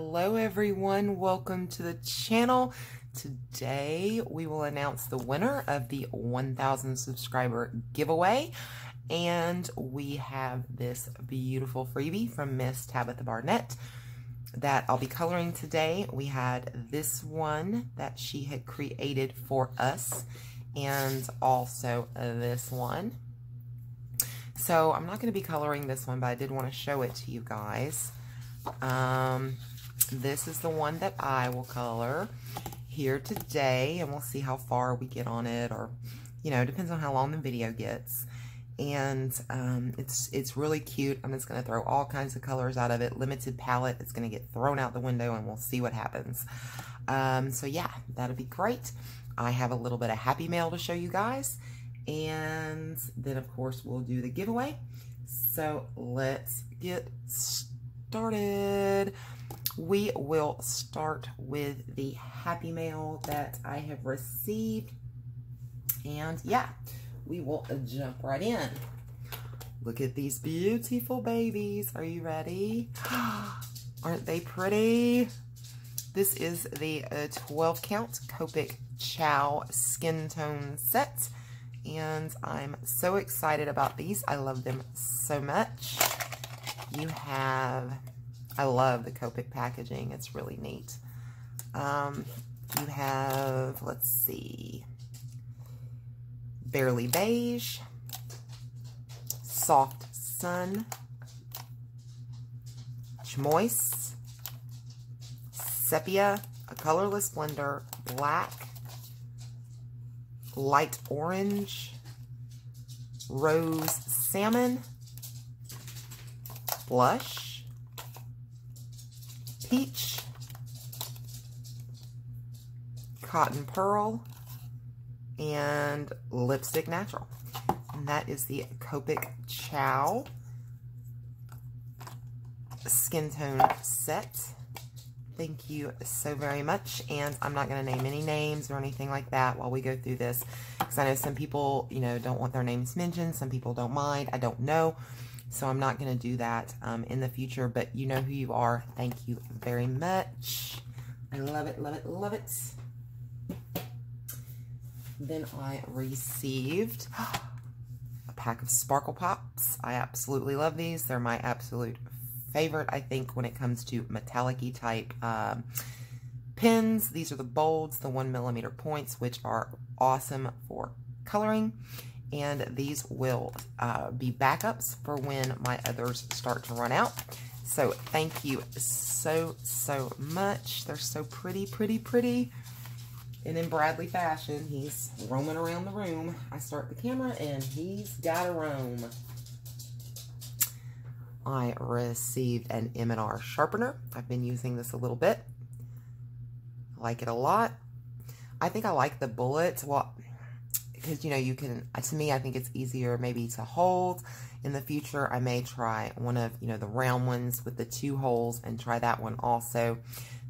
Hello everyone, welcome to the channel. Today we will announce the winner of the 1,000 subscriber giveaway, and we have this beautiful freebie from Miss Tabitha Barnett that I'll be coloring today. We had this one that she had created for us and also this one. So I'm not going to be coloring this one, but I did want to show it to you guys. This is the one that I will color here today, and we'll see how far we get on it, or, you know, depends on how long the video gets. And it's really cute. I'm just going to throw all kinds of colors out of it. Limited palette. It's going to get thrown out the window, and we'll see what happens. So yeah, that'll be great. I have a little bit of happy mail to show you guys, and then of course we'll do the giveaway. So let's get started. We will start with the happy mail that I have received, and yeah, we will jump right in. Look at these beautiful babies. Are you ready? Aren't they pretty? This is the 12 count Copic Chow skin tone set, and I'm so excited about these. I love them so much. You have, I love the Copic packaging. It's really neat. You have, let's see, Barely Beige, Soft Sun, Chamois, Sepia, a colorless blender, Black, Light Orange, Rose Salmon, Blush, Peach, Cotton Pearl, and Lipstick Natural. And that is the Copic Chow skin tone set. Thank you so very much. And I'm not going to name any names or anything like that while we go through this, because I know some people, you know, don't want their names mentioned. Some people don't mind. I don't know. So I'm not going to do that in the future, but you know who you are. Thank you very much. I love it, love it, love it. Then I received a pack of Sparkle Pops. I absolutely love these. They're my absolute favorite, I think, when it comes to metallic-y type pens. These are the bolds, the 1mm points, which are awesome for coloring. And these will be backups for when my others start to run out. So thank you so, so much. They're so pretty, pretty, pretty. And in Bradley fashion, he's roaming around the room. I start the camera and he's got to roam. I received an M&R sharpener. I've been using this a little bit. I like it a lot. I think I like the bullets. Well, because, you know, you can, to me, I think it's easier maybe to hold. In the future, I may try one of, you know, the round ones with the 2 holes and try that one also.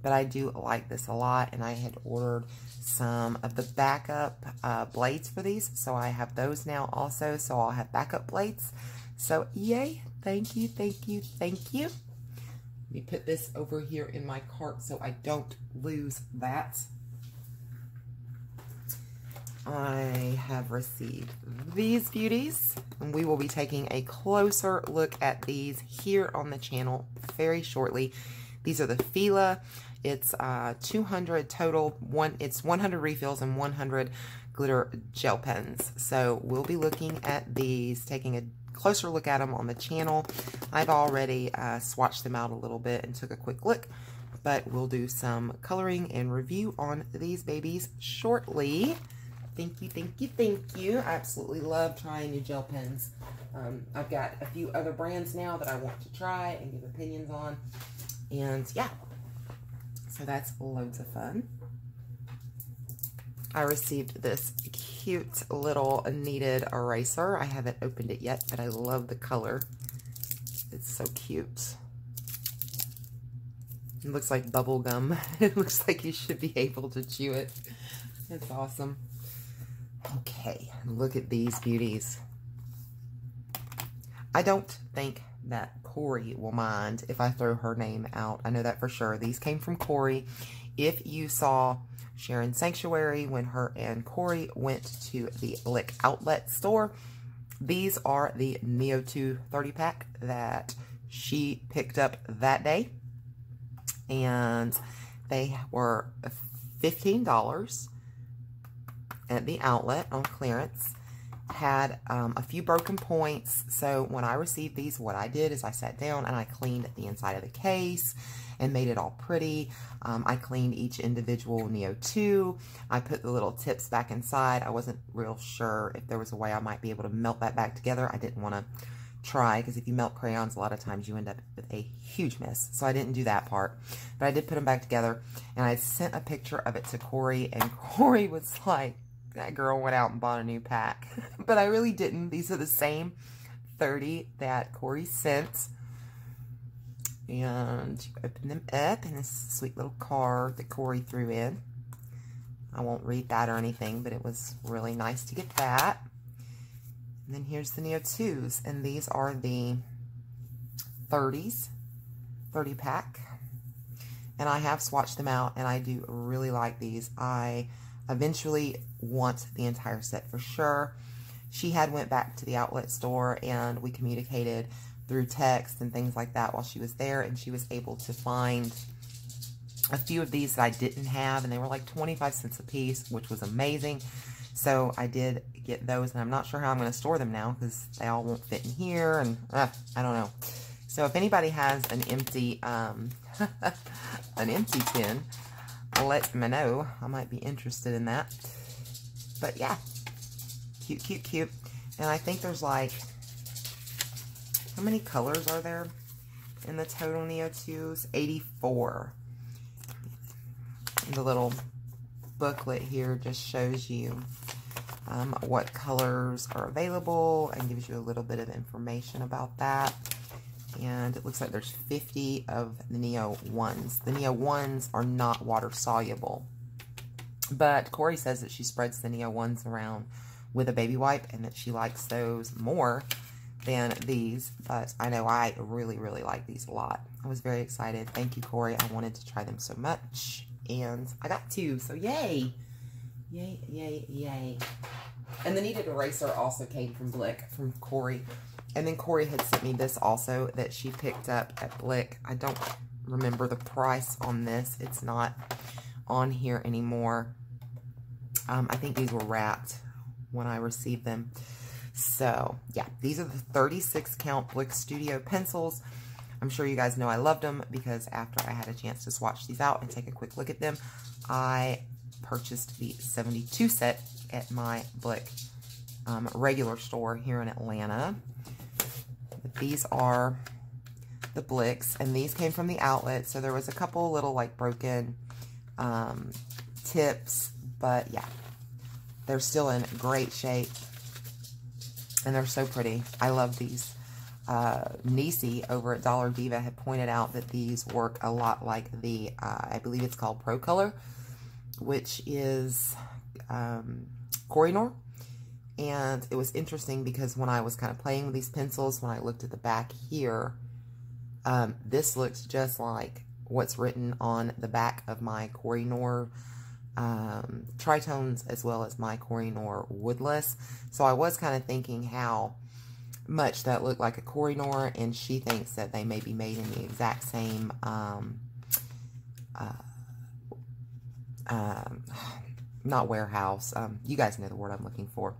But I do like this a lot, and I had ordered some of the backup blades for these. So I have those now also, so I'll have backup blades. So yay, thank you, thank you, thank you. Let me put this over here in my cart so I don't lose that. I have received these beauties, and we will be taking a closer look at these here on the channel very shortly. These are the Fila. It's 200 total. It's 100 refills and 100 glitter gel pens. So we'll be looking at these, taking a closer look at them on the channel. I've already swatched them out a little bit and took a quick look, but we'll do some coloring and review on these babies shortly. Thank you, thank you, thank you. I absolutely love trying new gel pens. I've got a few other brands now that I want to try and give opinions on. And yeah, so that's loads of fun. I received this cute little kneaded eraser. I haven't opened it yet, but I love the color. It's so cute. It looks like bubble gum. It looks like you should be able to chew it. It's awesome. Okay, look at these beauties. I don't think that Corey will mind if I throw her name out. I know that for sure. These came from Corey. If you saw Sharon's Sanctuary when her and Corey went to the Blick outlet store, these are the Neo 2 30-pack that she picked up that day. And they were $15 at the outlet on clearance. Had a few broken points, so when I received these, what I did is I sat down and I cleaned the inside of the case and made it all pretty. I cleaned each individual Neo 2. I put the little tips back inside. I wasn't real sure if there was a way I might be able to melt that back together. I didn't want to try, because if you melt crayons, a lot of times you end up with a huge mess. So I didn't do that part, but I did put them back together, and I sent a picture of it to Corey, and Corey was like, that girl went out and bought a new pack. But I really didn't. These are the same 30 that Corey sent. And you open them up in this sweet little card that Corey threw in. I won't read that or anything, but it was really nice to get that. And then here's the Neo 2s. And these are the 30s, 30 pack. And I have swatched them out, and I do really like these. I eventually want the entire set for sure. She had went back to the outlet store, and we communicated through text and things like that while she was there, and she was able to find a few of these that I didn't have, and they were like 25 cents a piece, which was amazing. So I did get those, and I'm not sure how I'm going to store them now, because they all won't fit in here, and I don't know. So if anybody has an empty an empty tin, let me know. I might be interested in that. But yeah, cute, cute, cute. And I think there's like, how many colors are there in the total Neo 2s? 84. And the little booklet here just shows you what colors are available and gives you a little bit of information about that. And it looks like there's 50 of the Neo 1s. The Neo 1s are not water soluble. But Corey says that she spreads the Neo 1s around with a baby wipe, and that she likes those more than these. But I know I really, really like these a lot. I was very excited. Thank you, Corey. I wanted to try them so much. And I got 2, so yay. Yay, yay, yay. And the kneaded eraser also came from Blick, from Corey. And then Corey had sent me this also that she picked up at Blick. I don't remember the price on this. It's not on here anymore. I think these were wrapped when I received them. So, yeah, these are the 36 count Blick Studio pencils. I'm sure you guys know I loved them, because after I had a chance to swatch these out and take a quick look at them, I purchased the 72 set at my Blick regular store here in Atlanta. But these are the Blicks, and these came from the outlet, so there was a couple little like broken tips, but yeah, they're still in great shape, and they're so pretty. I love these. Nisi over at Dollar Diva had pointed out that these work a lot like the, I believe it's called Pro Color, which is Koh-i-Noor. And it was interesting because when I was kind of playing with these pencils, when I looked at the back here, this looks just like what's written on the back of my Koh-i-Noor Tritones, as well as my Koh-i-Noor Woodless. So I was kind of thinking how much that looked like a Koh-i-Noor, and she thinks that they may be made in the exact same not warehouse, you guys know the word I'm looking for.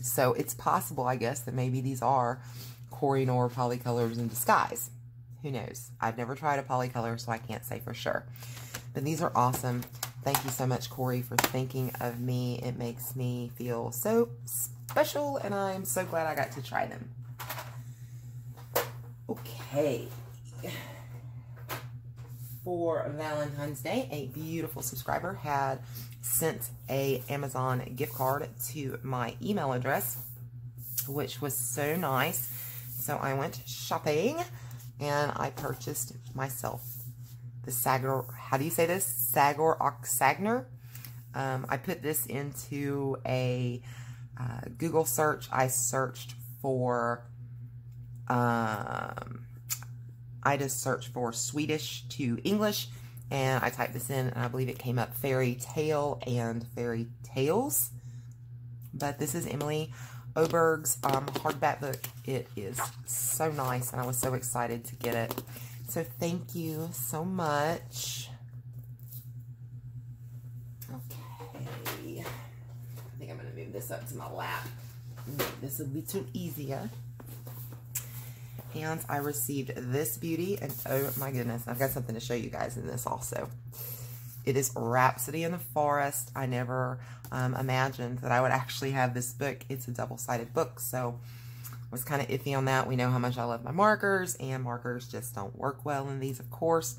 So it's possible, I guess, that maybe these are Koh-i-Noor polycolors in disguise. Who knows? I've never tried a polycolor, so I can't say for sure. But these are awesome. Thank you so much, Corey, for thinking of me. It makes me feel so special, and I'm so glad I got to try them. Okay. For Valentine's Day, a beautiful subscriber had sent a Amazon gift card to my email address, which was so nice. So I went shopping, and I purchased myself the Sagor, how do you say this? Sagor Oxagner. I put this into a Google search. I searched for I just searched for Swedish to English, and I typed this in, and I believe it came up fairy tale and fairy tales. But this is Emily Oberg's hardback book. It is so nice, and I was so excited to get it. So thank you so much. Okay. I think I'm going to move this up to my lap. This will be too easier. And I received this beauty, and oh my goodness, I've got something to show you guys in this also. It is Rhapsody in the Forest. I never imagined that I would actually have this book. It's a double-sided book, so I was kind of iffy on that. We know how much I love my markers, and markers just don't work well in these, of course.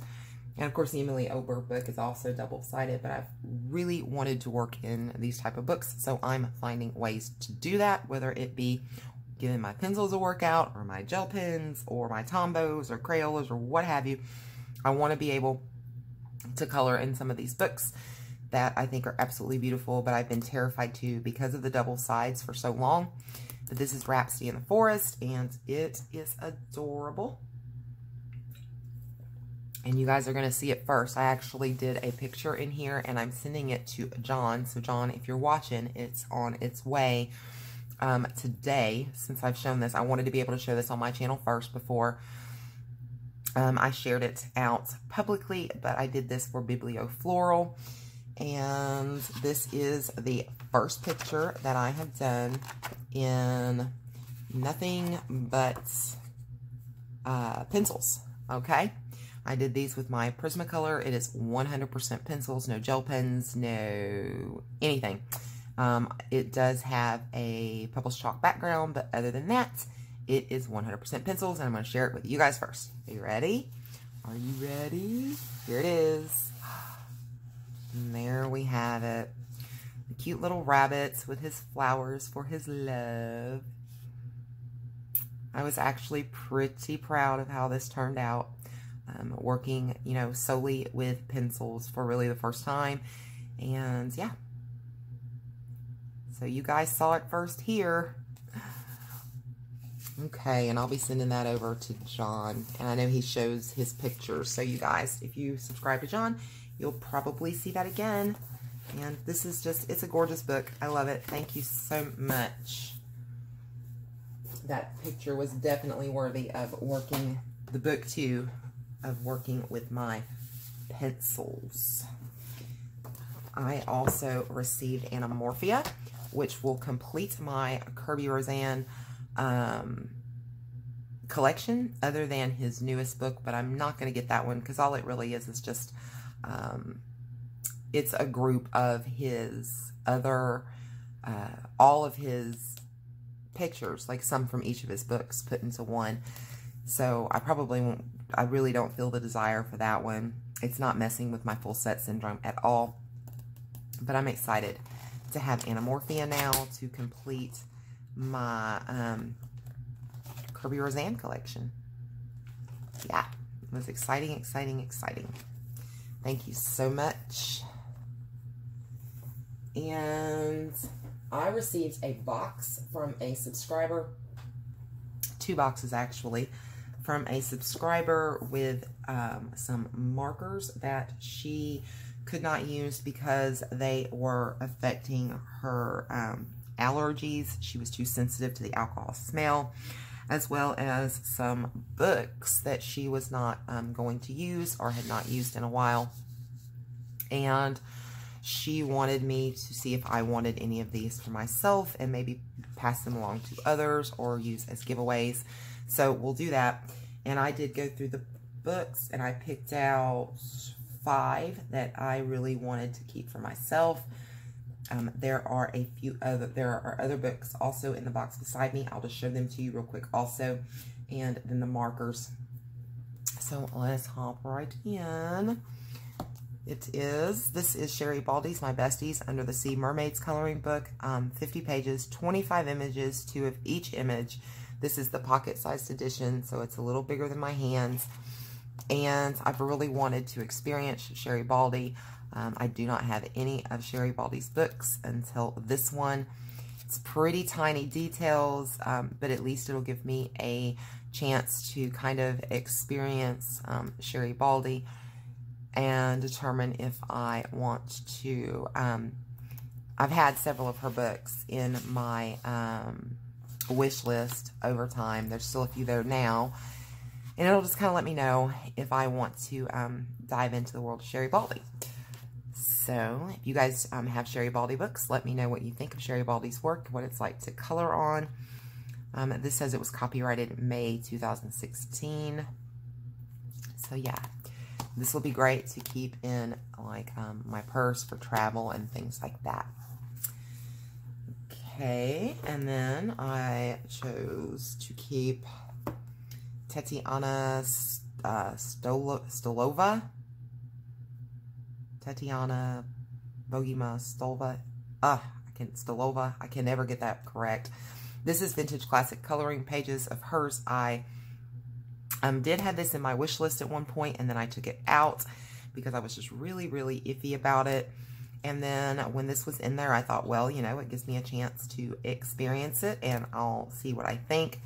And of course, the Emily Oberg book is also double-sided, but I've really wanted to work in these type of books, so I'm finding ways to do that, whether it be giving my pencils a workout, or my gel pens, or my Tombos, or Crayolas, or what have you. I want to be able to color in some of these books that I think are absolutely beautiful, but I've been terrified to because of the double sides for so long. But this is Rhapsody in the Forest, and it is adorable. And you guys are going to see it first. I actually did a picture in here, and I'm sending it to John. So John, if you're watching, it's on its way today. Since I've shown this, I wanted to be able to show this on my channel first before I shared it out publicly, but I did this for Bibliofloral, and this is the first picture that I have done in nothing but pencils, okay? I did these with my Prismacolor. It is 100% pencils, no gel pens, no anything. It does have a Pebbles Chalk background, but other than that, it is 100% pencils, and I'm going to share it with you guys first. Are you ready? Are you ready? Here it is. And there we have it. The cute little rabbits with his flowers for his love. I was actually pretty proud of how this turned out. Working, you know, solely with pencils for really the first time. And yeah. So you guys saw it first here. Okay, and I'll be sending that over to John. And I know he shows his pictures. So you guys, if you subscribe to John, you'll probably see that again. And this is just, it's a gorgeous book. I love it. Thank you so much. That picture was definitely worthy of working, the book too, of working with my pencils. I also received Anamorphia, which will complete my Kirby Roseanne collection, other than his newest book, but I'm not going to get that one because all it really is just, it's a group of his other, all of his pictures, like some from each of his books put into one. So I probably won't, I really don't feel the desire for that one. It's not messing with my full set syndrome at all, but I'm excited to have Anamorphia now to complete my Kirby Roseanne collection. Yeah, it was exciting, exciting, exciting. Thank you so much. And I received a box from a subscriber, 2 boxes actually, from a subscriber with some markers that she could not use because they were affecting her allergies. She was too sensitive to the alcohol smell, as well as some books that she was not going to use or had not used in a while. And she wanted me to see if I wanted any of these for myself and maybe pass them along to others or use as giveaways. So we'll do that. And I did go through the books, and I picked out 5 that I really wanted to keep for myself. There are other books also in the box beside me. I'll just show them to you real quick also. And then the markers. So let's hop right in. This is Sherry Baldy's My Besties Under the Sea Mermaids coloring book. 50 pages, 25 images, 2 of each image. This is the pocket-sized edition, so it's a little bigger than my hands. And I've really wanted to experience Sherry Baldy. I do not have any of Sherry Baldy's books until this one. It's pretty tiny details, but at least it'll give me a chance to kind of experience Sherry Baldy and determine if I want to. I've had several of her books in my wish list over time. There's still a few there now. And it'll just kind of let me know if I want to dive into the world of Sherry Baldy. So, if you guys have Sherry Baldy books, let me know what you think of Sherry Baldy's work, what it's like to color on. This says it was copyrighted May 2016. So, yeah. This will be great to keep in, like, my purse for travel and things like that. Okay, and then I chose to keep Tatiana Stolova. Tatiana Bogima Stolova. Stolova. I can never get that correct. This is Vintage Classic Coloring Pages of hers. I did have this in my wish list at one point, and then I took it out because I was just really, really iffy about it. And then when this was in there, I thought, well, you know, it gives me a chance to experience it, and I'll see what I think.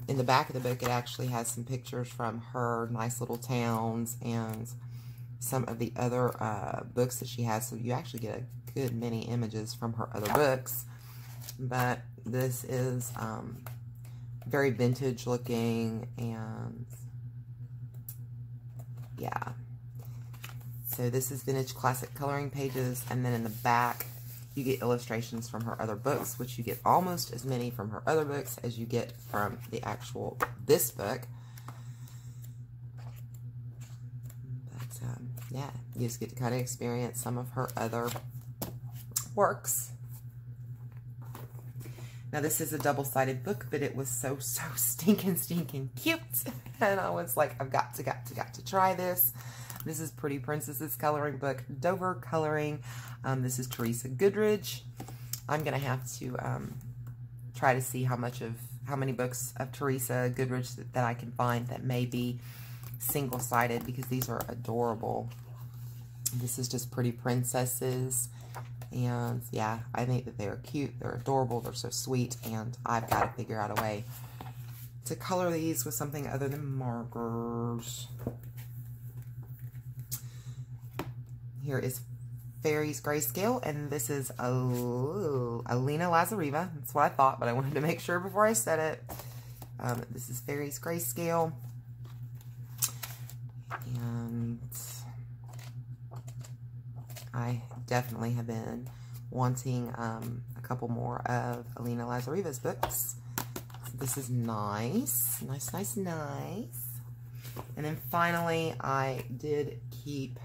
In the back of the book, it actually has some pictures from her nice little towns and some of the other books that she has. So you actually get a good many images from her other books. But this is very vintage looking, and yeah. So this is Vintage Classic Coloring Pages, and then in the back you get illustrations from her other books, which you get almost as many from her other books as you get from the actual this book. But yeah, you just get to kind of experience some of her other works. Now, this is a double-sided book, but it was so stinking cute. And I was like, I've got to try this. This is Pretty Princess's coloring book, Dover Coloring. This is Teresa Goodridge. I'm going to have to try to see how many books of Teresa Goodridge that I can find that may be single-sided, because these are adorable. This is just Pretty Princesses. And yeah, I think that they're cute, they're adorable, they're so sweet, and I've got to figure out a way to color these with something other than markers. Here is Fairies Grayscale, and this is Alina Lazareva. That's what I thought, but I wanted to make sure before I said it. This is Fairies Grayscale. And I definitely have been wanting a couple more of Alina Lazareva's books. So this is nice. Nice. And then finally, I did keep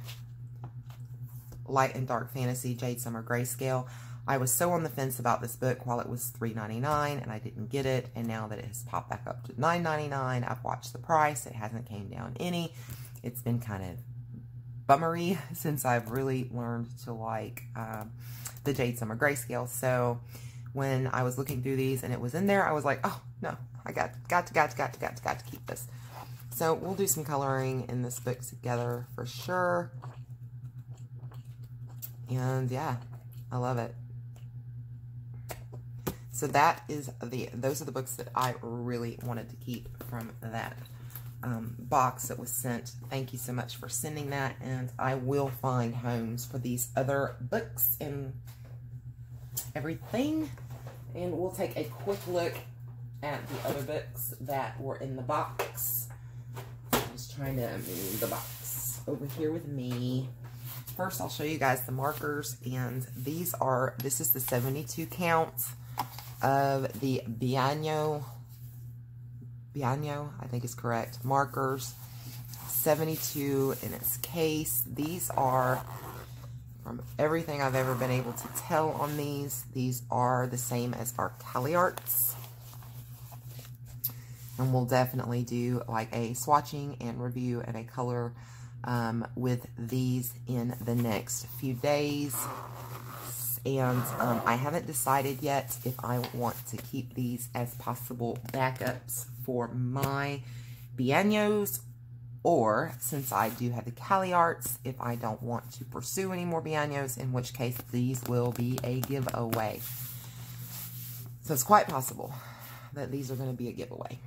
Light and Dark Fantasy Jade Summer Grayscale. I was so on the fence about this book while it was $3.99, and I didn't get it. And now that it has popped back up to $9.99, I've watched the price. It hasn't came down any. It's been kind of bummery since I've really learned to like the Jade Summer Grayscale. So when I was looking through these and it was in there, I was like, oh no, I got to keep this. So we'll do some coloring in this book together for sure. And yeah, I love it. So that is those are the books that I really wanted to keep from that box that was sent. Thank you so much for sending that, and I will find homes for these other books and everything, and we'll take a quick look at the other books that were in the box. I'm just trying to move the box over here with me. First, I'll show you guys the markers, and this is the 72 count of the Bianno, I think is correct, markers, 72 in its case. These are, from everything I've ever been able to tell on these are the same as our CaliArts. And we'll definitely do like a swatching and review and a color with these in the next few days. And I haven't decided yet if I want to keep these as possible backups for my Biannos, or since I do have the CaliArts, if I don't want to pursue any more Biannos, in which case these will be a giveaway. So it's quite possible that these are going to be a giveaway.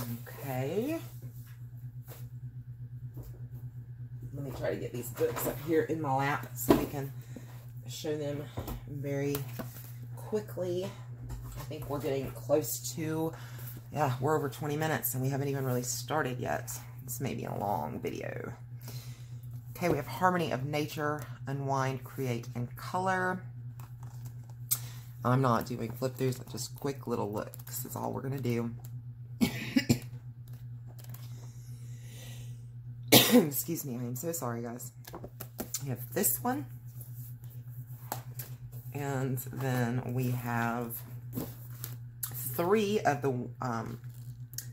Okay. Let me try to get these books up here in my lap so we can show them very quickly. I think we're getting close to, yeah, we're over 20 minutes and we haven't even really started yet. This may be a long video. Okay, we have Harmony of Nature, Unwind, Create, and Color. I'm not doing flip throughs, just quick little looks. That's all we're going to do. Excuse me, I am so sorry, guys. We have this one. And then we have 3 of the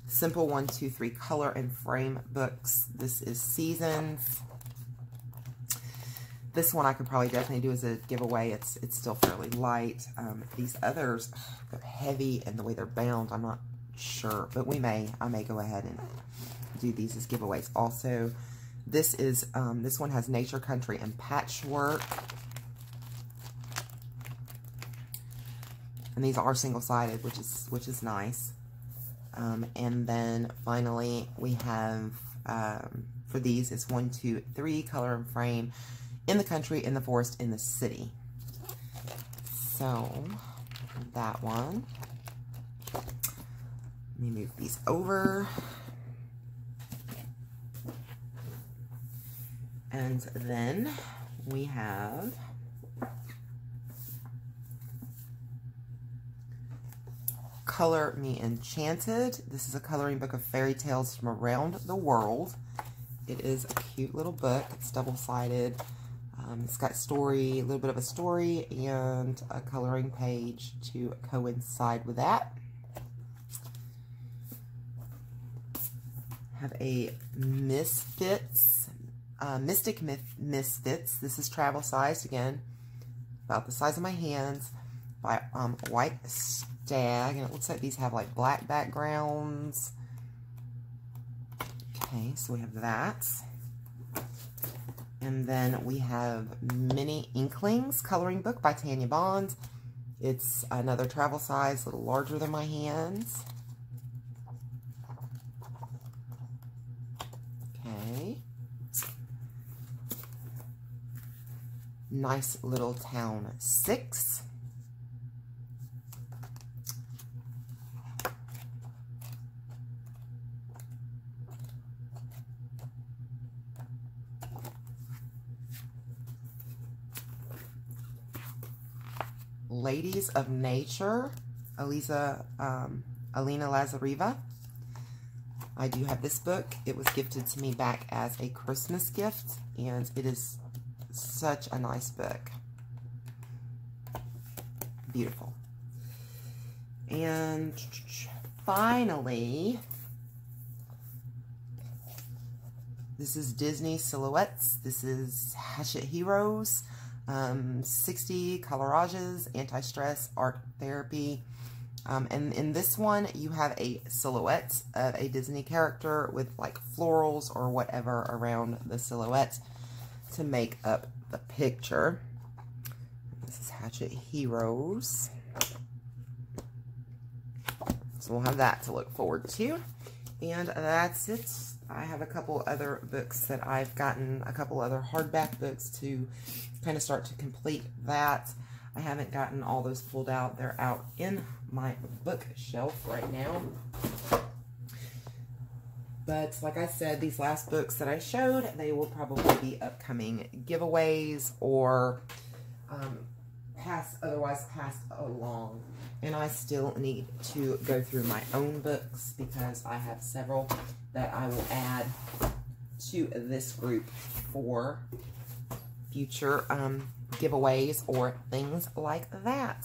Simple 1, 2, 3 color and frame books. This is Seasons. This one I could probably definitely do as a giveaway. It's still fairly light. These others, they're heavy, and the way they're bound, I'm not sure. But I may go ahead and do these as giveaways. Also, this is this one has Nature, Country, and Patchwork. And these are single-sided, which is nice. And then finally we have for these it's 1, 2, 3 color and frame, in the country, in the forest, in the city. So that one. Let me move these over. And then we have Color Me Enchanted. This is a coloring book of fairy tales from around the world. It is a cute little book. It's double-sided. It's got a little bit of a story, and a coloring page to coincide with that. Have a Misfits, Mystic Misfits. This is travel sized again, about the size of my hands, by White Stag, and it looks like these have like black backgrounds. Okay, so we have that. And then we have Mini Inklings coloring book by Tanya Bond. It's another travel size, a little larger than my hands. Okay. Nice Little Town 6. Ladies of Nature, Alina Lazareva. I do have this book. It was gifted to me back as a Christmas gift, and it is such a nice book. Beautiful. And finally, this is Disney Silhouettes. This is Hatchet Heroes. 60 colorages, anti-stress, art therapy. And in this one, you have a silhouette of a Disney character with like florals or whatever around the silhouette to make up the picture. This is Hatchet Heroes. So we'll have that to look forward to. And that's it. I have a couple other books that I've gotten, a couple other hardback books to kind of start to complete that. I haven't gotten all those pulled out. They're out in my bookshelf right now. But like I said, these last books that I showed, they will probably be upcoming giveaways or otherwise passed along. And I still need to go through my own books because I have several that I will add to this group for future giveaways or things like that.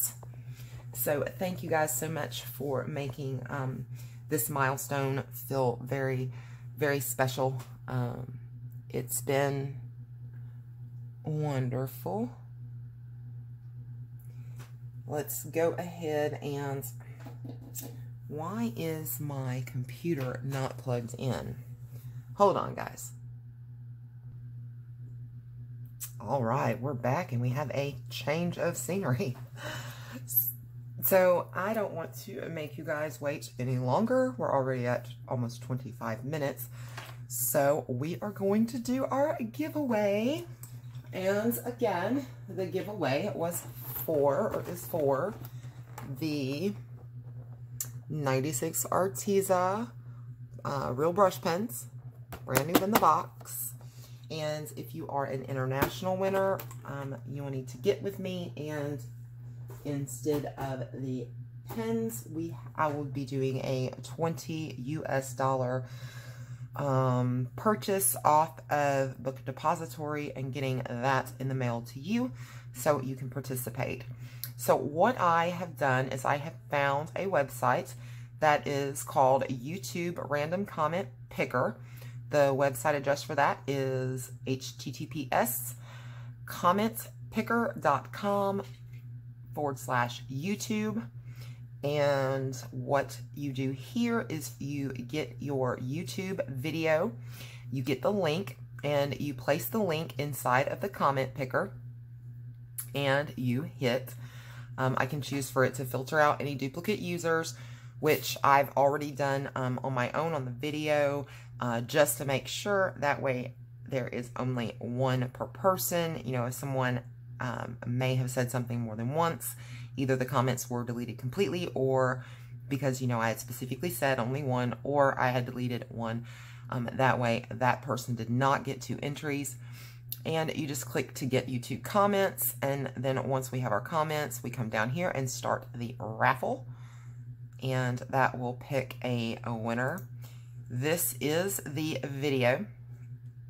So thank you guys so much for making this milestone feel very, very special. It's been wonderful. Let's go ahead and, why is my computer not plugged in? Hold on, guys. All right, we're back and we have a change of scenery. So I don't want to make you guys wait any longer. We're already at almost 25 minutes. So we are going to do our giveaway. And again, the giveaway was is for the 96 Arteza real brush pens, brand new in the box. And if you are an international winner, you will need to get with me, and instead of the pens, I will be doing a $20 US purchase off of Book Depository and getting that in the mail to you so you can participate. So what I have done is I have found a website that is called YouTube Random Comment Picker. The website address for that is https://commentpicker.com/YouTube. And what you do here is you get your YouTube video, you get the link, and you place the link inside of the comment picker, and you hit, I can choose for it to filter out any duplicate users, which I've already done on my own on the video, just to make sure. That way there is only one per person. You know, if someone may have said something more than once, either the comments were deleted completely, or because, you know, I had specifically said only one, or I had deleted one. That way, that person did not get 2 entries. And you just click to get YouTube comments. And then once we have our comments, we come down here and start the raffle. And that will pick a winner. This is the video.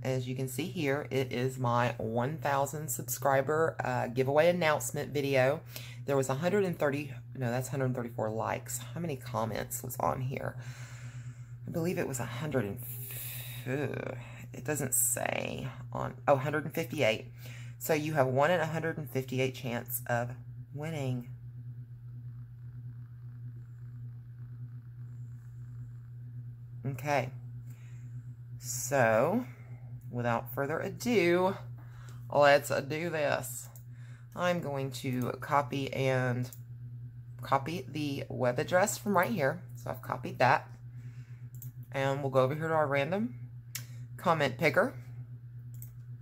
As you can see here, it is my 1,000 subscriber giveaway announcement video. There was 134 likes. How many comments was on here? I believe it was 100. It doesn't say on, 158. So you have 1 in 158 chance of winning. Okay. So, without further ado, let's do this. I'm going to copy the web address from right here. So I've copied that. And we'll go over here to our random comment picker.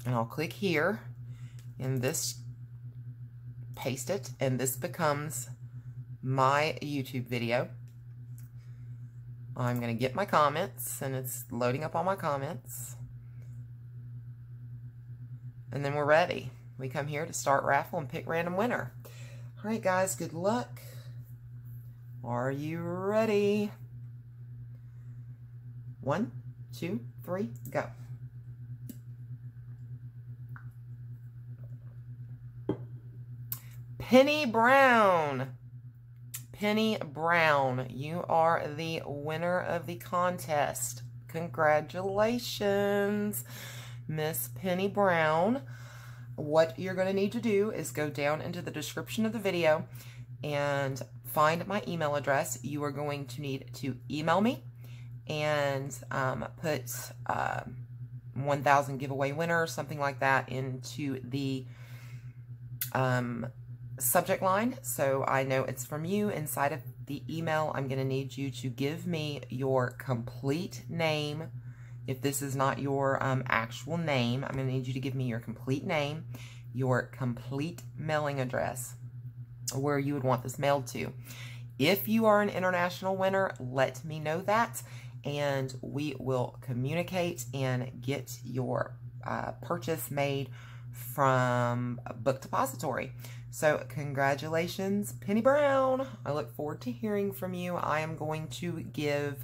And I'll click here. And this, paste it. And this becomes my YouTube video. I'm going to get my comments, and it's loading up all my comments. And then we're ready. We come here to start raffle and pick random winner. All right, guys, good luck. Are you ready? 1, 2, 3, go. Penny Brown. Penny Brown, you are the winner of the contest. Congratulations, Miss Penny Brown. What you're going to need to do is go down into the description of the video and find my email address. You are going to need to email me and put 1,000 giveaway winner or something like that into the subject line, so I know it's from you. Inside of the email, I'm going to need you to give me your complete name. If this is not your actual name, I'm going to need you to give me your complete name, your complete mailing address, where you would want this mailed to. If you are an international winner, let me know that, and we will communicate and get your purchase made from Book Depository. So, congratulations, Penny Brown. I look forward to hearing from you. I am going to give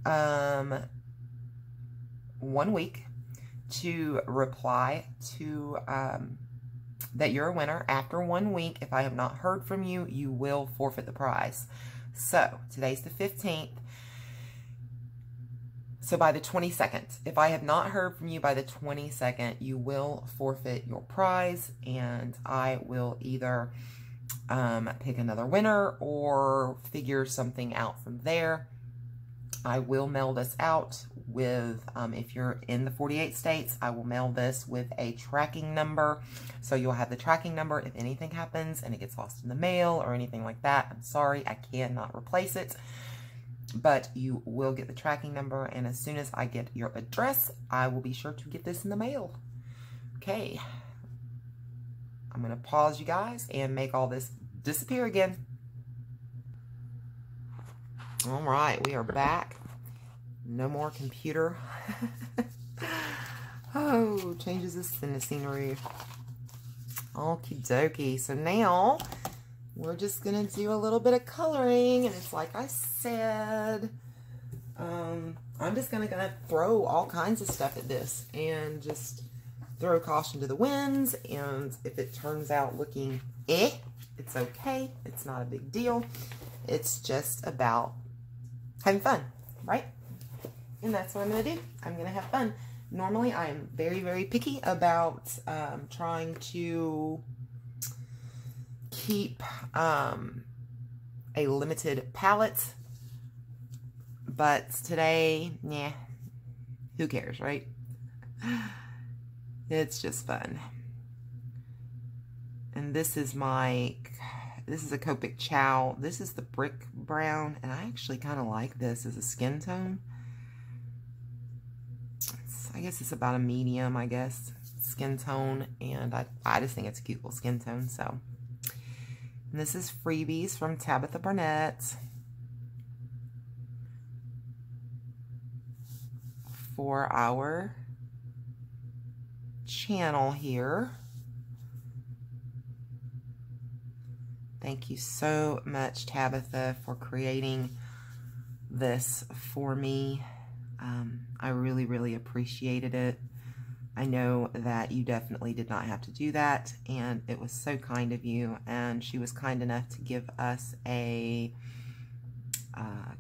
1 week to reply to that you're a winner. After 1 week, if I have not heard from you, you will forfeit the prize. So, today's the 15th. So by the 22nd, if I have not heard from you by the 22nd, you will forfeit your prize, and I will either pick another winner or figure something out from there. I will mail this out with, if you're in the 48 states, I will mail this with a tracking number. So you'll have the tracking number if anything happens and it gets lost in the mail or anything like that. I'm sorry, I cannot replace it. But you will get the tracking number, and as soon as I get your address, I will be sure to get this in the mail. Okay. I'm going to pause you guys and make all this disappear again. All right, we are back. No more computer. Oh, changes this in the scenery. Okie dokie. So now we're just gonna do a little bit of coloring, and it's like I said, I'm just gonna throw all kinds of stuff at this and just throw caution to the winds. And if it turns out looking it's okay. It's not a big deal. It's just about having fun, right? And that's what I'm going to do. I'm going to have fun. Normally, I am very, very picky about trying to keep a limited palette. But today, yeah, who cares, right? It's just fun. And this is a Copic Chow. This is the brick brown, and I actually kind of like this as a skin tone. I guess it's about a medium, skin tone, and I just think it's a cute little skin tone. So, and this is Freebies from Tabitha Barnett for our channel here. Thank you so much, Tabitha, for creating this for me. I really, really appreciated it. I know that you definitely did not have to do that, and it was so kind of you. And she was kind enough to give us a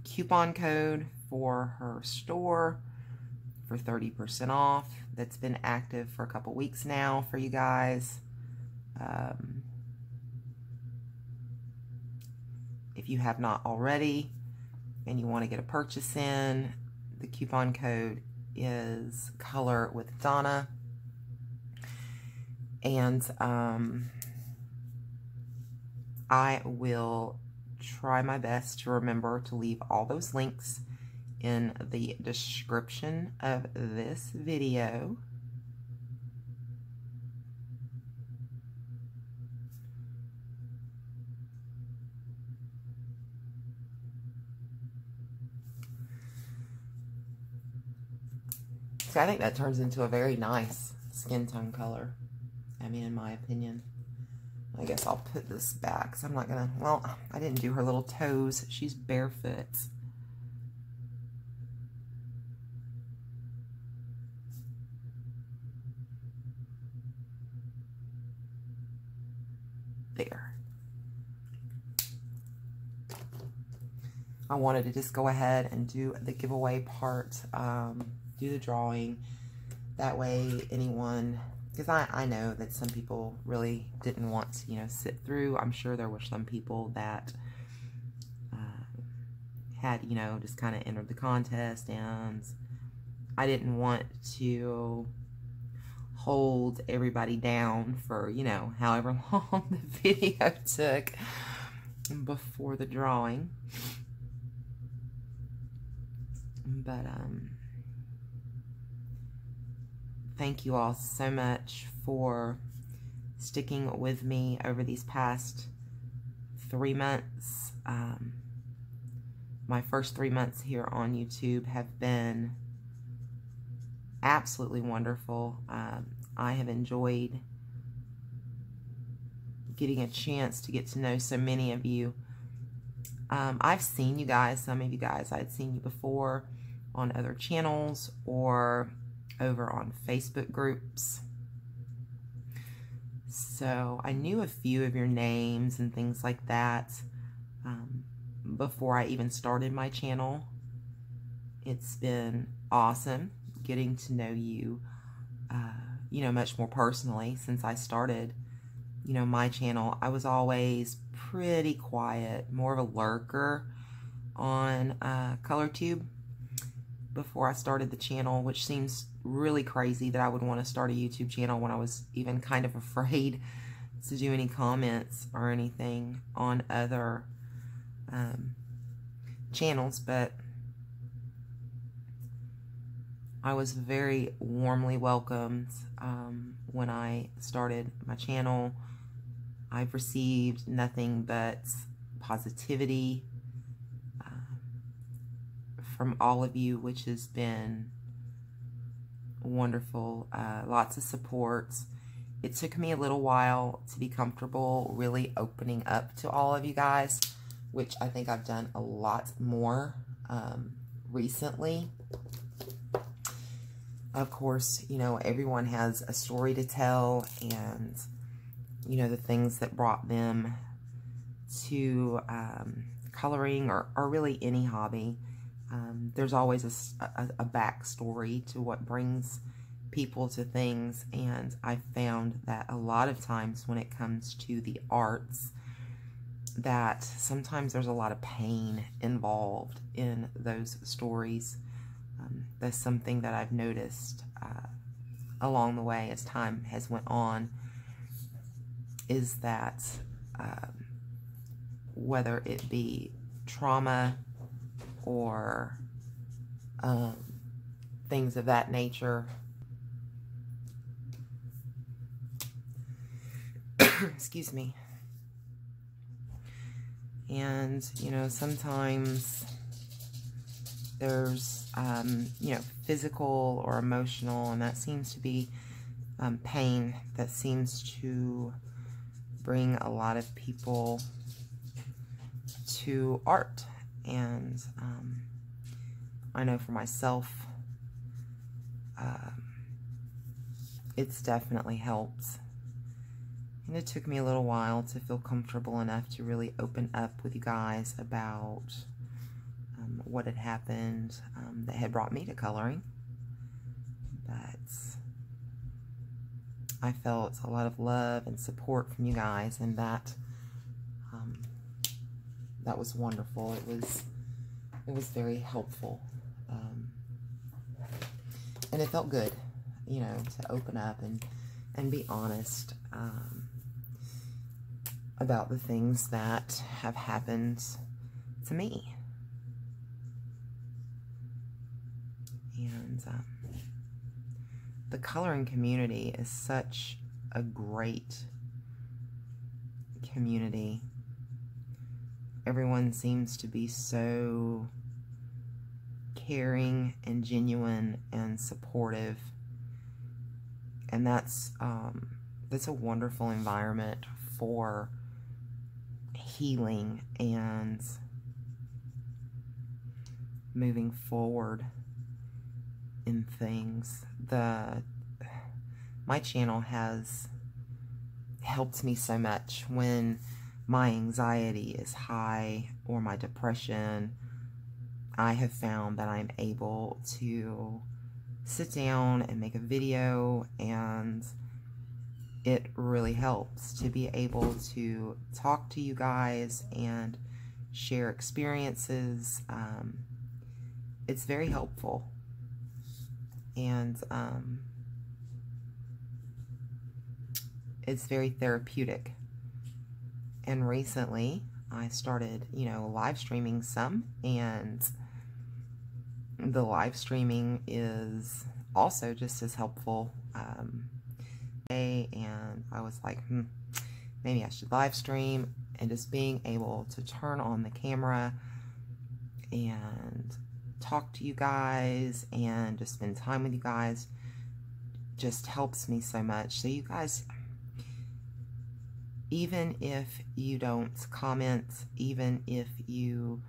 coupon code for her store for 30% off. That's been active for a couple weeks now for you guys. If you have not already and you want to get a purchase in, the coupon code is Color with Donna. And I will try my best to remember to leave all those links in the description of this video. So I think that turns into a very nice skin tone color. I mean, in my opinion. I guess I'll put this back, because I'm not gonna, well, I didn't do her little toes. She's barefoot. There. I wanted to just go ahead and do the giveaway part, do the drawing. That way anyone, because I know that some people really didn't want to, you know, sit through. I'm sure there were some people that had, you know, just kind of entered the contest, and I didn't want to hold everybody down for, you know, however long the video took before the drawing. But thank you all so much for sticking with me over these past 3 months. My first 3 months here on YouTube have been absolutely wonderful. I have enjoyed getting a chance to get to know so many of you. I've seen you guys, some of you guys, I'd seen you before on other channels or over on Facebook groups. So I knew a few of your names and things like that before I even started my channel. It's been awesome getting to know you, you know, much more personally since I started, you know, my channel. I was always pretty quiet, more of a lurker on ColorTube. before I started the channel, which seems really crazy that I would want to start a YouTube channel when I was even kind of afraid to do any comments or anything on other channels. But I was very warmly welcomed when I started my channel. I've received nothing but positivity from all of you, which has been wonderful. Lots of support. It took me a little while to be comfortable really opening up to all of you guys, which I think I've done a lot more recently. Of course, you know, everyone has a story to tell, and, you know, the things that brought them to coloring or really any hobby. There's always a backstory to what brings people to things, and I found that a lot of times when it comes to the arts, that sometimes there's a lot of pain involved in those stories. That's something that I've noticed along the way as time has went on, is that whether it be trauma or things of that nature, excuse me, and, you know, sometimes there's, you know, physical or emotional, and that seems to be pain that seems to bring a lot of people to art. And I know for myself, it's definitely helped. And it took me a little while to feel comfortable enough to really open up with you guys about what had happened that had brought me to coloring. But I felt a lot of love and support from you guys, and that that was wonderful. It was very helpful, and it felt good, you know, to open up and be honest about the things that have happened to me. And the coloring community is such a great community. Everyone seems to be so caring and genuine and supportive, and that's a wonderful environment for healing and moving forward in things. My channel has helped me so much when my anxiety is high or my depression. I have found that I'm able to sit down and make a video, and it really helps to be able to talk to you guys and share experiences. It's very helpful, and it's very therapeutic. And recently I started, you know, live streaming some, and the live streaming is also just as helpful. And I was like, maybe I should live stream, and just being able to turn on the camera and talk to you guys and just spend time with you guys just helps me so much. So you guys, even if you don't comment, even if you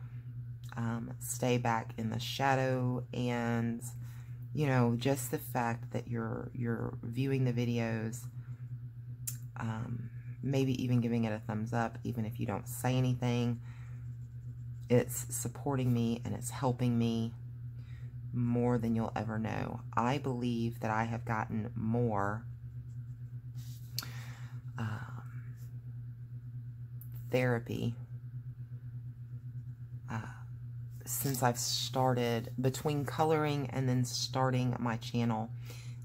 stay back in the shadow, and, you know, just the fact that you're viewing the videos, maybe even giving it a thumbs up, even if you don't say anything, it's supporting me and it's helping me more than you'll ever know. I believe that I have gotten more therapy since I've started, between coloring and then starting my channel,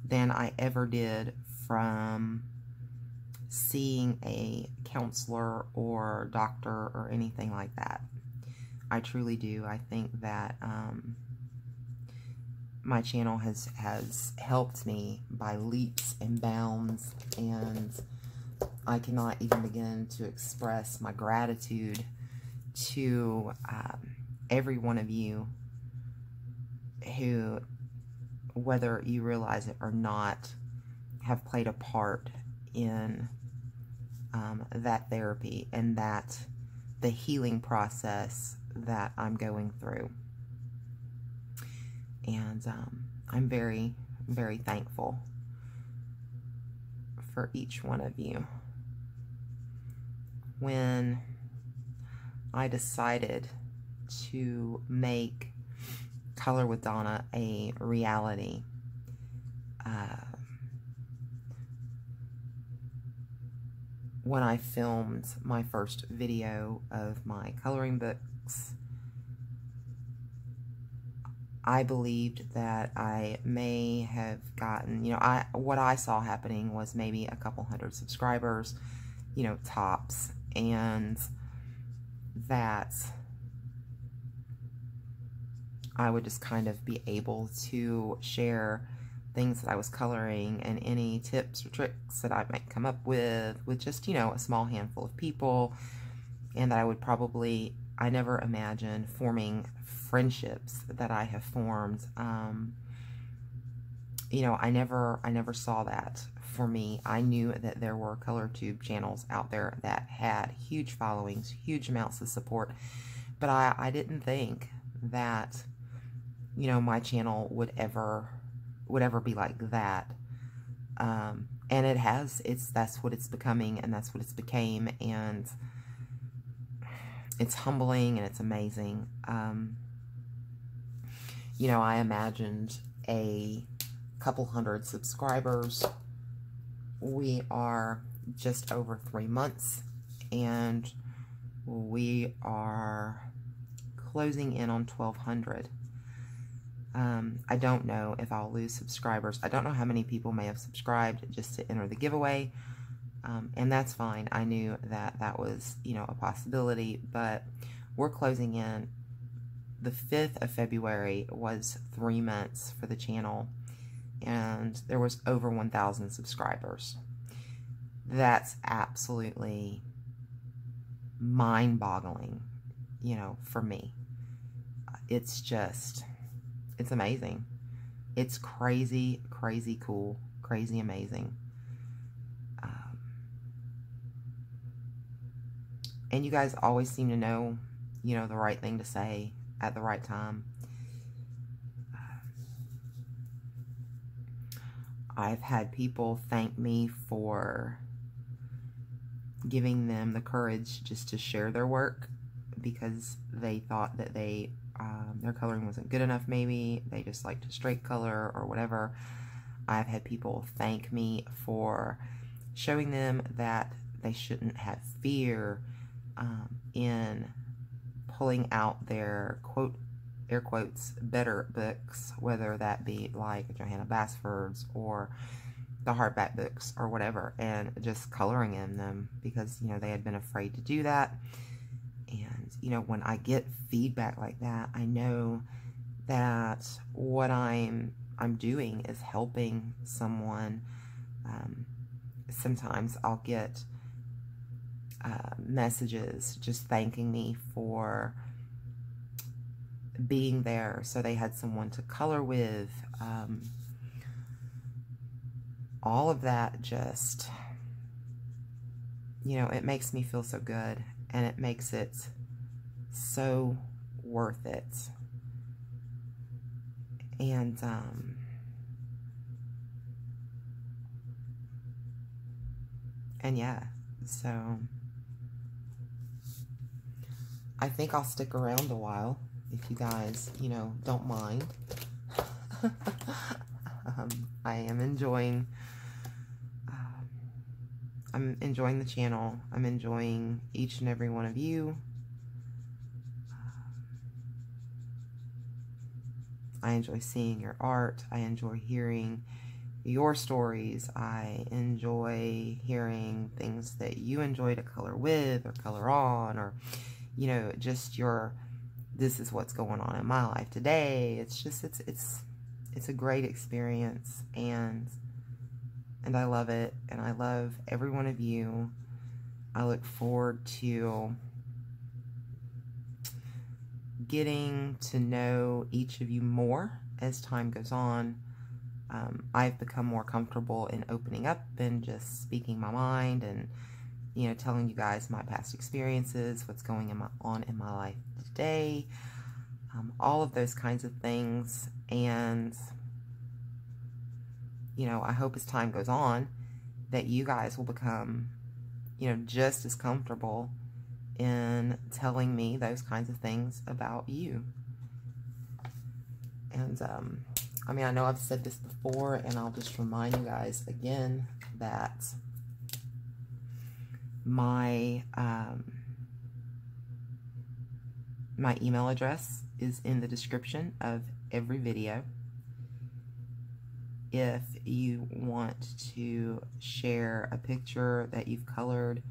than I ever did from seeing a counselor or doctor or anything like that. I truly do. I think that my channel has helped me by leaps and bounds, and I cannot even begin to express my gratitude to every one of you who, whether you realize it or not, have played a part in that therapy and that the healing process that I'm going through. And I'm very, very thankful for each one of you. When I decided to make Color with Donna a reality, when I filmed my first video of my coloring books, I believed that I may have gotten, you know, what I saw happening was maybe a couple hundred subscribers, you know, tops, and that I would just kind of be able to share things that I was coloring and any tips or tricks that I might come up with just, you know, a small handful of people, and that I would probably, I never imagined forming friendships that I have formed. You know, I never saw that for me. I knew that there were ColorTube channels out there that had huge followings, huge amounts of support, but I didn't think that, you know, my channel would ever be like that. And it has. That's what it's becoming, and that's what it's became, and it's humbling and it's amazing. You know, I imagined a couple hundred subscribers. We are just over 3 months, and we are closing in on 1,200. I don't know if I'll lose subscribers. I don't know how many people may have subscribed just to enter the giveaway, and that's fine. I knew that that was, you know, a possibility, but we're closing in. The 5th of February was 3 months for the channel, and there was over 1,000 subscribers. That's absolutely mind-boggling, you know, for me. It's just, it's amazing. It's crazy, crazy cool, crazy amazing. And you guys always seem to know, you know, the right thing to say at the right time. I've had people thank me for giving them the courage just to share their work because they thought that their coloring wasn't good enough. Maybe they just like to straight color or whatever. I've had people thank me for showing them that they shouldn't have fear in pulling out their quote, air quotes, better books, whether that be like Johanna Basford's or the hardback books or whatever, and just coloring in them because, you know, they had been afraid to do that. And, you know, when I get feedback like that, I know that what I'm doing is helping someone. Sometimes I'll get messages just thanking me for being there, so they had someone to color with. All of that just, you know, it makes me feel so good, and it makes it so worth it. And yeah, so I think I'll stick around a while if you guys, you know, don't mind. I am enjoying the channel. I'm enjoying each and every one of you. I enjoy seeing your art. I enjoy hearing your stories. I enjoy hearing things that you enjoy to color with or color on, or, you know, just your, this is what's going on in my life today. It's just, it's a great experience, and I love it, and I love every one of you. I look forward to getting to know each of you more as time goes on. I've become more comfortable in opening up and just speaking my mind, and, you know, telling you guys my past experiences, what's going on in my life today, all of those kinds of things. And, you know, I hope as time goes on that you guys will become, you know, just as comfortable in telling me those kinds of things about you. And, I mean, I know I've said this before, and I'll just remind you guys again that my my email address is in the description of every video. If you want to share a picture that you've colored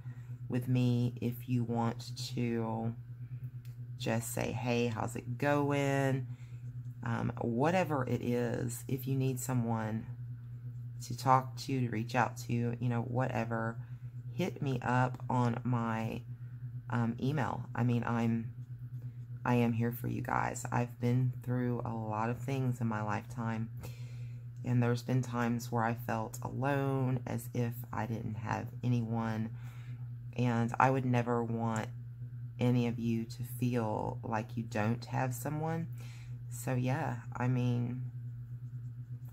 with me, if you want to just say, hey, how's it going? Whatever it is, if you need someone to talk to reach out to, you know, whatever, hit me up on my email. I mean, I am here for you guys. I've been through a lot of things in my lifetime, and there's been times where I felt alone, as if I didn't have anyone, and I would never want any of you to feel like you don't have someone. So yeah, I mean,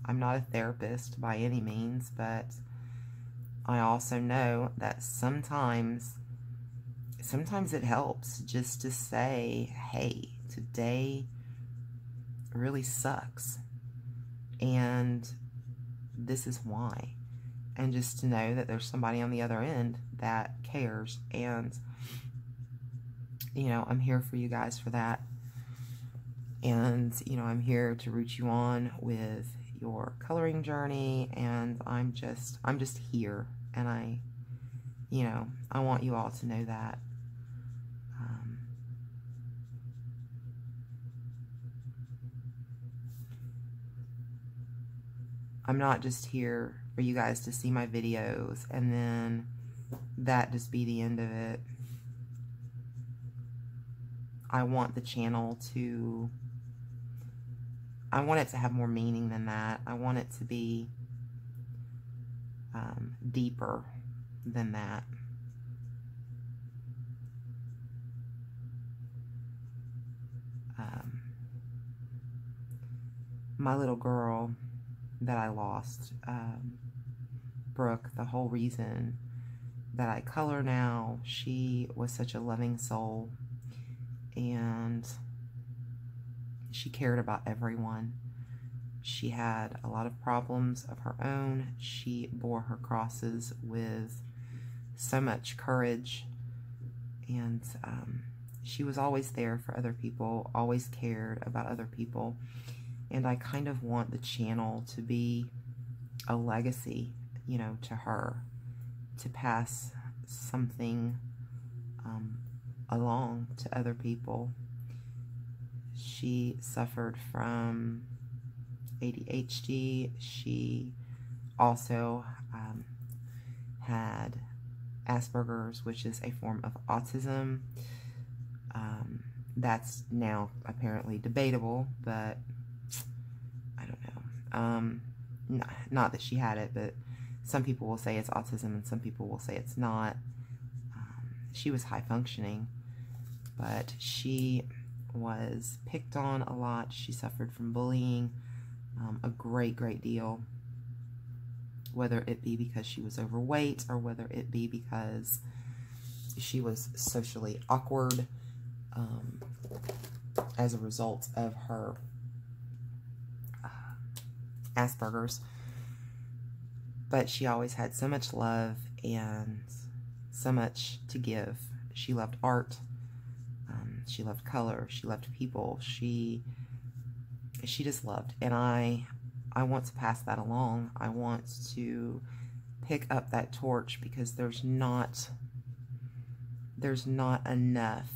I'm not a therapist by any means, but I also know that sometimes it helps just to say, hey, today really sucks, and this is why. And just to know that there's somebody on the other end that cares, and, you know, I'm here for you guys for that. And, you know, I'm here to root you on with your coloring journey, and I'm just here, and I want you all to know that. I'm not just here for you guys to see my videos and then that just be the end of it. I want the channel to, I want it to have more meaning than that. I want it to be deeper than that. My little girl that I lost, Brooke, the whole reason that I color now, she was such a loving soul, and she cared about everyone. She had a lot of problems of her own. She bore her crosses with so much courage, and she was always there for other people, always cared about other people. And I kind of want the channel to be a legacy, you know, to her, to pass something along to other people. She suffered from ADHD. She also had Asperger's, which is a form of autism. That's now apparently debatable, but I don't know. Not that she had it, but some people will say it's autism and some people will say it's not. She was high functioning, but she was picked on a lot. She suffered from bullying a great deal, whether it be because she was overweight or whether it be because she was socially awkward as a result of her Asperger's. But she always had so much love and so much to give. She loved art. She loved color. She loved people. She she just loved. And I want to pass that along. I want to pick up that torch, because there's not enough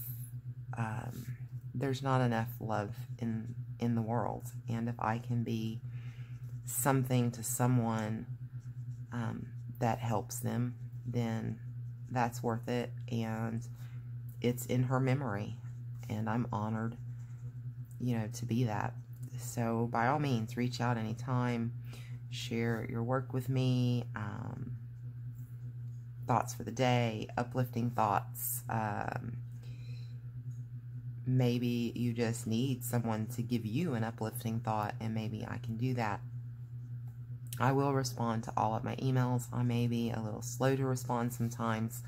love in the world. And if I can be something to someone that helps them, then that's worth it, and it's in her memory, and I'm honored, you know, to be that. So by all means, reach out anytime, share your work with me, thoughts for the day, uplifting thoughts. Maybe you just need someone to give you an uplifting thought, and maybe I can do that. I will respond to all of my emails. I may be a little slow to respond sometimes,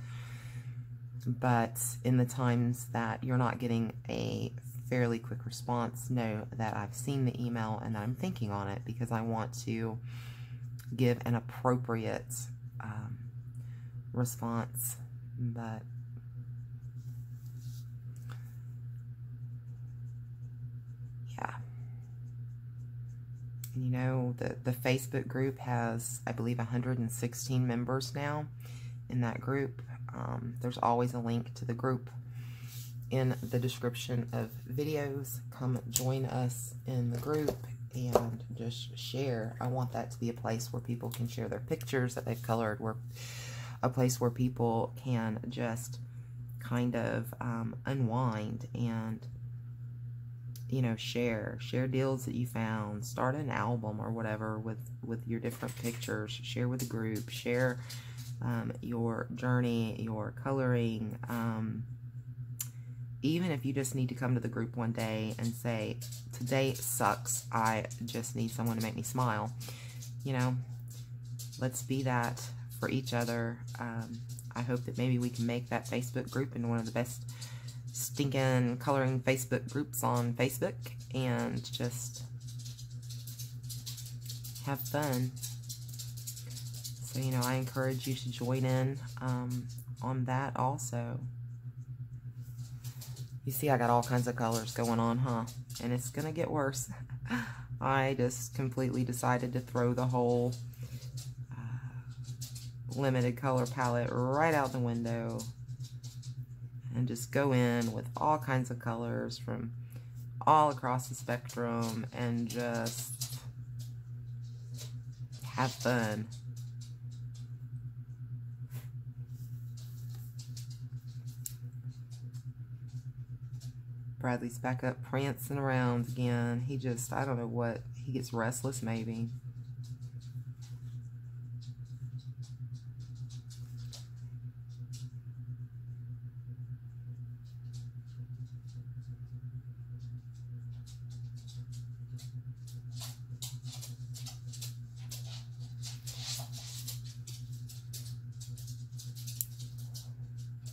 but in the times that you're not getting a fairly quick response, know that I've seen the email and I'm thinking on it, because I want to give an appropriate response. But yeah. You know, the Facebook group has, I believe, 116 members now in that group. There's always a link to the group in the description of videos. Come join us in the group and just share. I want that to be a place where people can share their pictures that they've colored, where a place where people can just kind of unwind and, you know, share deals that you found, start an album or whatever with your different pictures, share with the group, share your journey, your coloring. Even if you just need to come to the group one day and say, today sucks, I just need someone to make me smile, you know, let's be that for each other. I hope that maybe we can make that Facebook group into one of the best stinking coloring Facebook groups on Facebook, and just have fun. So, you know, I encourage you to join in on that also. You see, I got all kinds of colors going on, huh? And it's gonna get worse. I just completely decided to throw the whole limited color palette right out the window and just go in with all kinds of colors from all across the spectrum and just have fun. Bradley's back up prancing around again. He just, I don't know what, he gets restless maybe.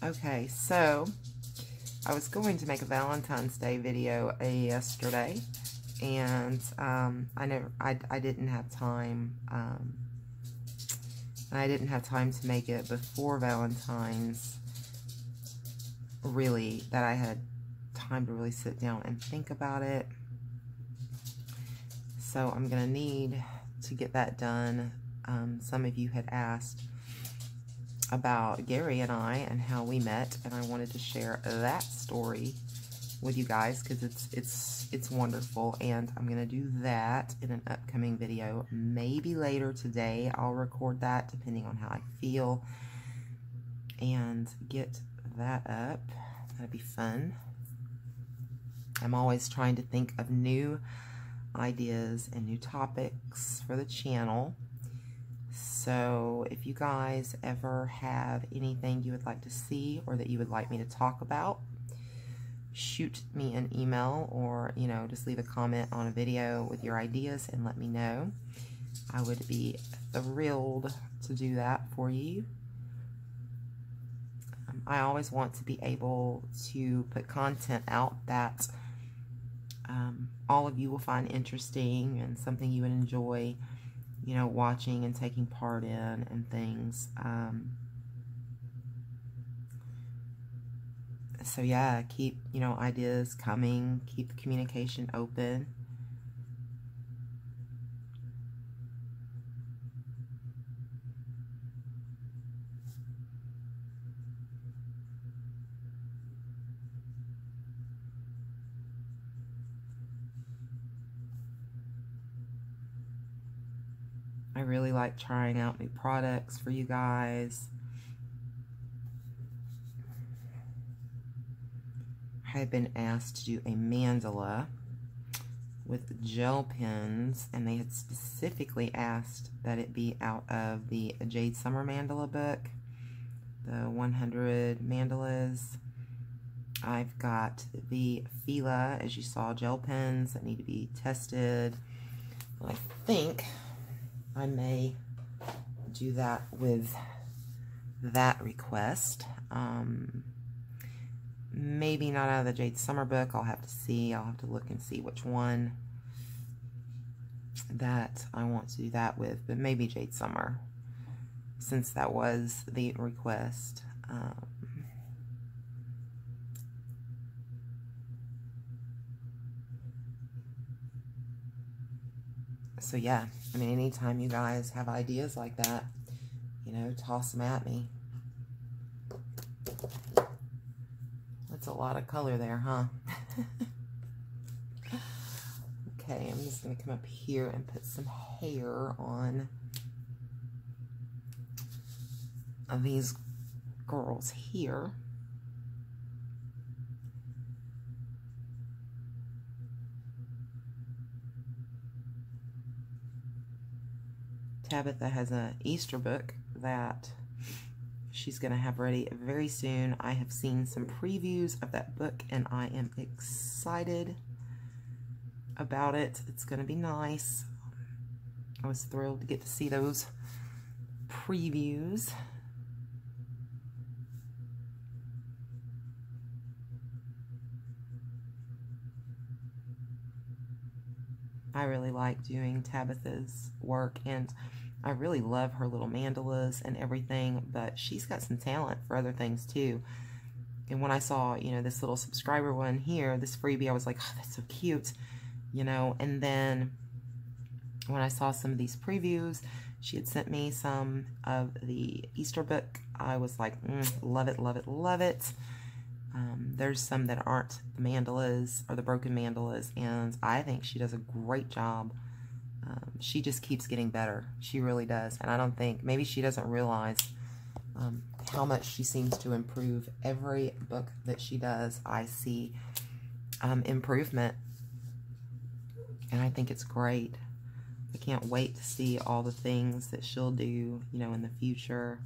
Okay, so I was going to make a Valentine's Day video yesterday, and I didn't have time. I didn't have time to make it before Valentine's, really, that I had time to really sit down and think about it. So I'm gonna need to get that done. Some of you had asked about Gary and I and how we met, and I wanted to share that story with you guys because it's wonderful, and I'm gonna do that in an upcoming video. Maybe later today I'll record that, depending on how I feel, and get that up. That'd be fun. I'm always trying to think of new ideas and new topics for the channel. So if you guys ever have anything you would like to see or that you would like me to talk about, shoot me an email, or, you know, just leave a comment on a video with your ideas and let me know. I would be thrilled to do that for you. I always want to be able to put content out that all of you will find interesting and something you would enjoy, you know, watching and taking part in and things. So yeah, keep, you know, ideas coming, keep the communication open. I really like trying out new products for you guys. I had been asked to do a mandala with gel pens, and they had specifically asked that it be out of the Jade Summer Mandala book, the 100 mandalas. I've got the Fila, as you saw, gel pens that need to be tested. I think I may do that with that request. Maybe not out of the Jade Summer book. I'll have to see. I'll have to look and see which one that I want to do that with, but maybe Jade Summer, since that was the request. So yeah, I mean, anytime you guys have ideas like that, you know, toss them at me. That's a lot of color there, huh? Okay, I'm just going to come up here and put some hair on these girls here. Tabitha has an Easter book that she's going to have ready very soon. I have seen some previews of that book, and I am excited about it. It's going to be nice. I was thrilled to get to see those previews. I really like doing Tabitha's work, and I really love her little mandalas and everything, but she's got some talent for other things too. And when I saw, you know, this little subscriber one here, this freebie, I was like, oh, that's so cute, you know. And then when I saw some of these previews, she had sent me some of the Easter book. I was like, love it, love it, love it. There's some that aren't the mandalas or the broken mandalas, and I think she does a great job. She just keeps getting better. She really does. And I don't think, maybe she doesn't realize how much she seems to improve. Every book that she does, I see improvement. And I think it's great. I can't wait to see all the things that she'll do, you know, in the future.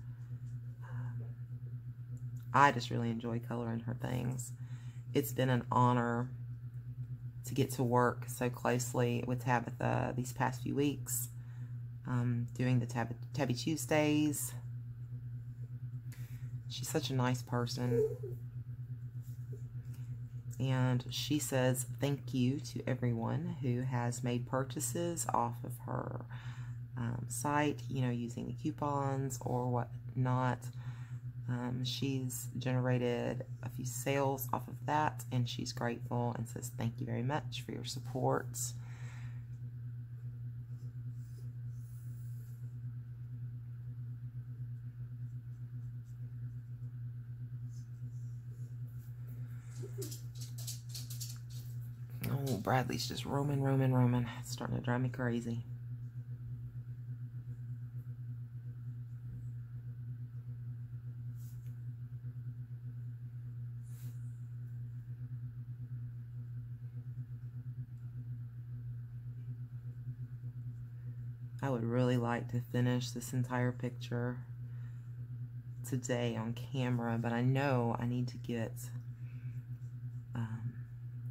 I just really enjoy coloring her things. It's been an honor to get to work so closely with Tabitha these past few weeks, doing the Tabby Tuesdays. She's such a nice person. And she says thank you to everyone who has made purchases off of her site, you know, using the coupons or whatnot. She's generated a few sales off of that, and she's grateful and says thank you very much for your support. Oh, Bradley's just roaming. It's starting to drive me crazy. I would really like to finish this entire picture today on camera, but I know I need to get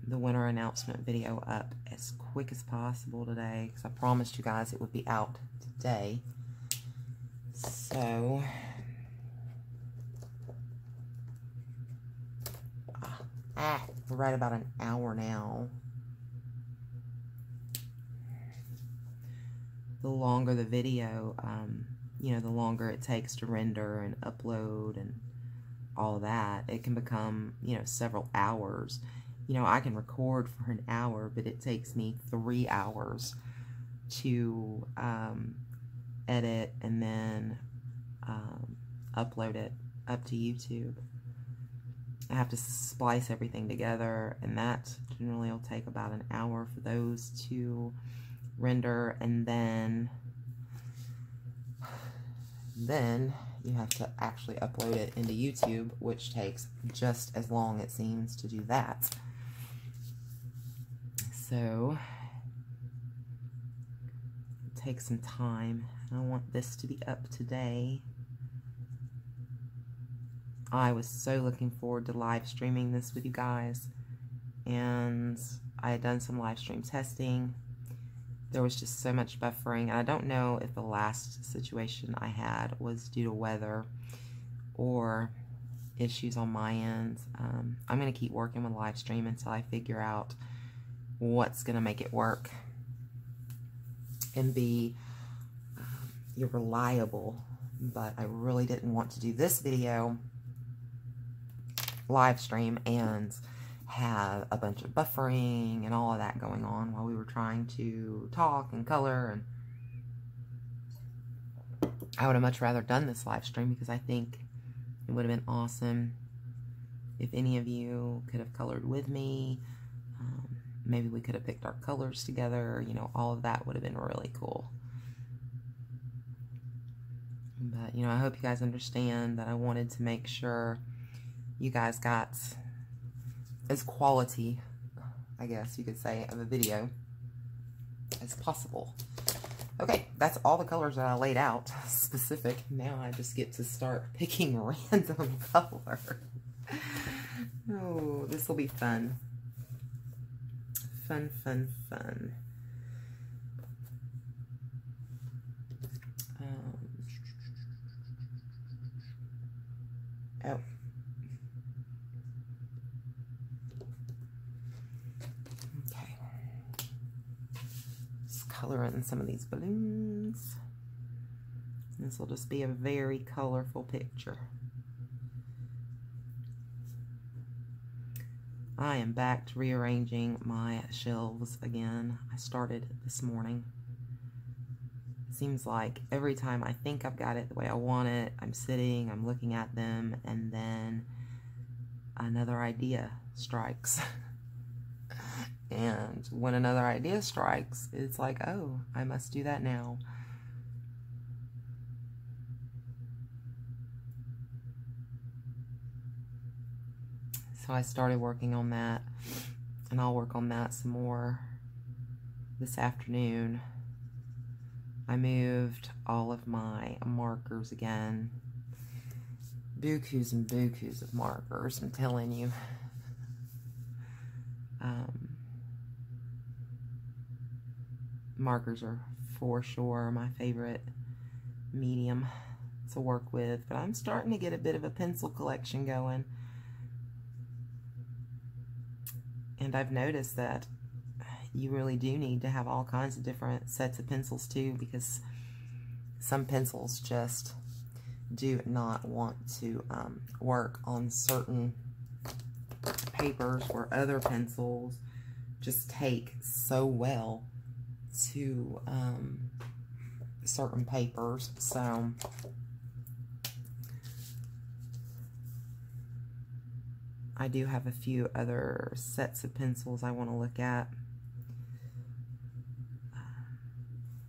the winner announcement video up as quick as possible today, because I promised you guys it would be out today. So we're right about an hour now. The longer the video, you know, the longer it takes to render and upload and all that. It can become, you know, several hours. You know, I can record for an hour, but it takes me 3 hours to edit and then upload it up to YouTube. I have to splice everything together, and that generally will take about an hour for those to render, and then Then you have to actually upload it into YouTube, which takes just as long, it seems, to do that. So it takes some time. I want this to be up today. I was so looking forward to live streaming this with you guys, and I had done some live stream testing. There was just so much buffering. I don't know if the last situation I had was due to weather or issues on my end. I'm going to keep working with live stream until I figure out what's going to make it work and be reliable. But I really didn't want to do this video live stream and have a bunch of buffering and all of that going on while we were trying to talk and color. And I would have much rather done this live stream because I think it would have been awesome if any of you could have colored with me. Maybe we could have picked our colors together. You know, all of that would have been really cool. But, you know, I hope you guys understand that I wanted to make sure you guys got as quality, I guess you could say, of a video as possible. Okay, that's all the colors that I laid out specific. Now I just get to start picking random color. Oh, this will be fun. Fun, fun, fun. Oh. Color in some of these balloons. This will just be a very colorful picture. I am back to rearranging my shelves again. I started this morning. It seems like every time I think I've got it the way I want it, I'm sitting, I'm looking at them, and then another idea strikes. And when another idea strikes, it's like, oh, I must do that now. So I started working on that, and I'll work on that some more this afternoon. I moved all of my markers again. Bukus and bukus of markers, I'm telling you. Markers are for sure my favorite medium to work with, but I'm starting to get a bit of a pencil collection going. And I've noticed that you really do need to have all kinds of different sets of pencils too, because some pencils just do not want to work on certain papers, where other pencils just take so well to certain papers. So I do have a few other sets of pencils I want to look at.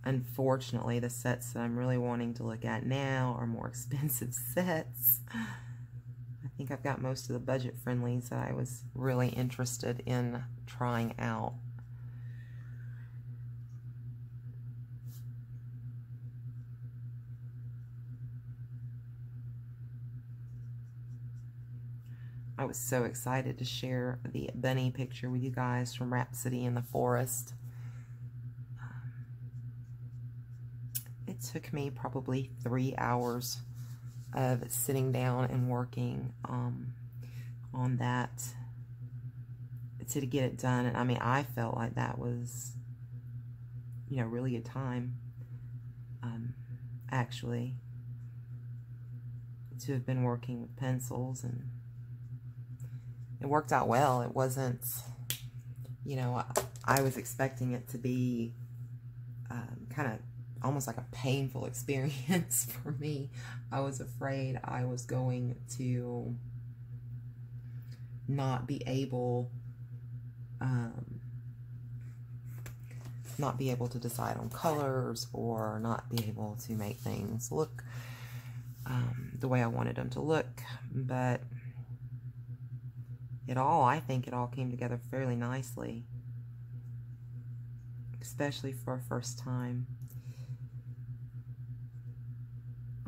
Unfortunately, the sets that I'm really wanting to look at now are more expensive sets. I think I've got most of the budget friendlies that I was really interested in trying out. I was so excited to share the bunny picture with you guys from Rhapsody in the Forest. It took me probably 3 hours of sitting down and working on that to get it done. And I mean, I felt like that was, you know, really good time, actually, to have been working with pencils, and it worked out well. It wasn't, you know, I was expecting it to be kind of almost like a painful experience for me. I was afraid I was going to not be able to decide on colors, or not be able to make things look the way I wanted them to look, but I think it all came together fairly nicely, especially for a first time.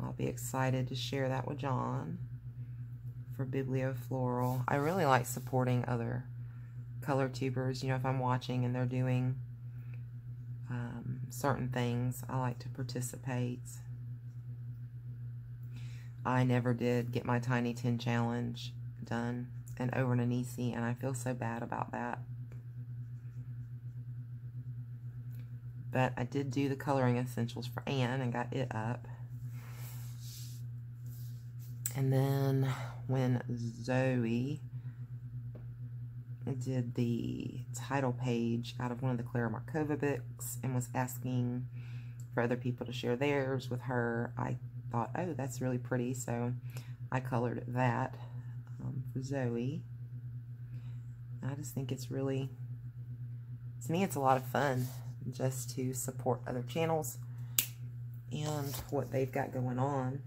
I'll be excited to share that with John for Bibliofloral. I really like supporting other color tubers. You know, if I'm watching and they're doing certain things, I like to participate. I never did get my Tiny 10 challenge done and over an Anisi, and I feel so bad about that. But I did do the coloring essentials for Anne and got it up. And then when Zoe did the title page out of one of the Clara Markova books and was asking for other people to share theirs with her, I thought, oh, that's really pretty, so I colored that for Zoe. I just think it's really, to me, it's a lot of fun just to support other channels and what they've got going on.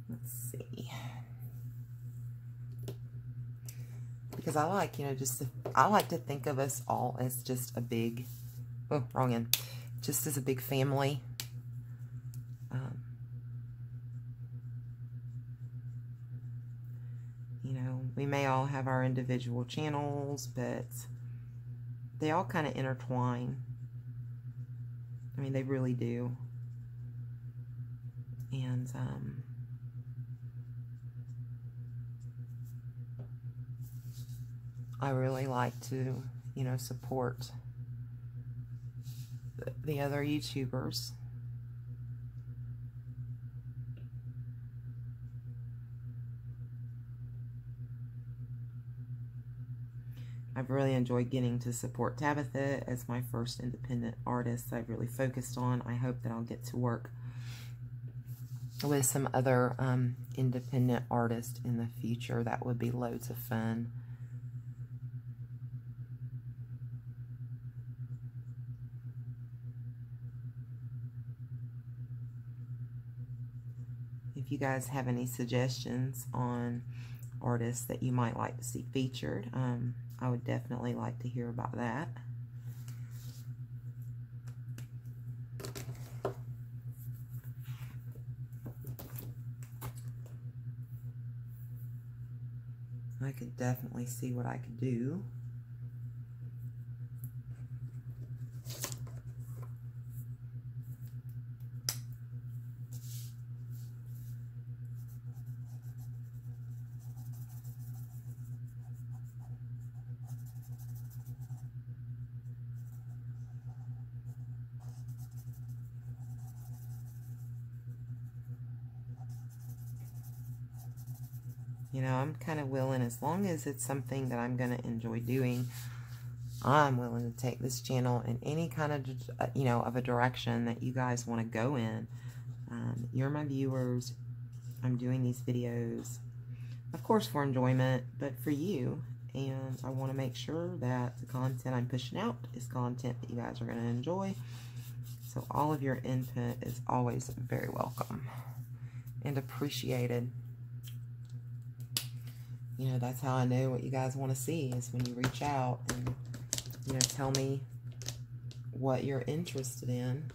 Let's see. Because I like, you know, I like to think of us all as just a big, oh, wrong end, just as a big family. You know, we may all have our individual channels, but they all kind of intertwine. I mean, they really do. And, I really like to, you know, support the other YouTubers. I've really enjoyed getting to support Tabitha as my first independent artist I've really focused on. I hope that I'll get to work with some other independent artists in the future. That would be loads of fun. If you guys have any suggestions on artists that you might like to see featured, I would definitely like to hear about that. I could definitely see what I could do. You know, I'm kind of willing, as long as it's something that I'm going to enjoy doing, I'm willing to take this channel in any kind of, you know, of a direction that you guys want to go in. You're my viewers. I'm doing these videos, of course, for enjoyment, but for you. And I want to make sure that the content I'm pushing out is content that you guys are going to enjoy. So all of your input is always very welcome and appreciated. You know, that's how I know what you guys want to see, is when you reach out and, you know, tell me what you're interested in.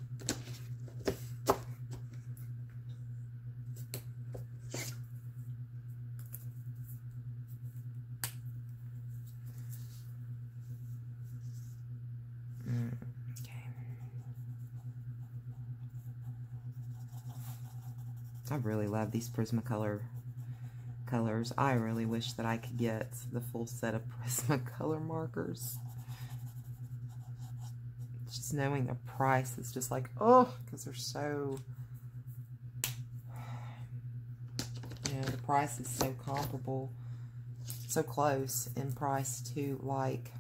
Okay. I really love these Prismacolor colors. I really wish that I could get the full set of Prismacolor markers. Just knowing the price is just like, oh, because they're so, you know, the price is so comparable, so close in price to like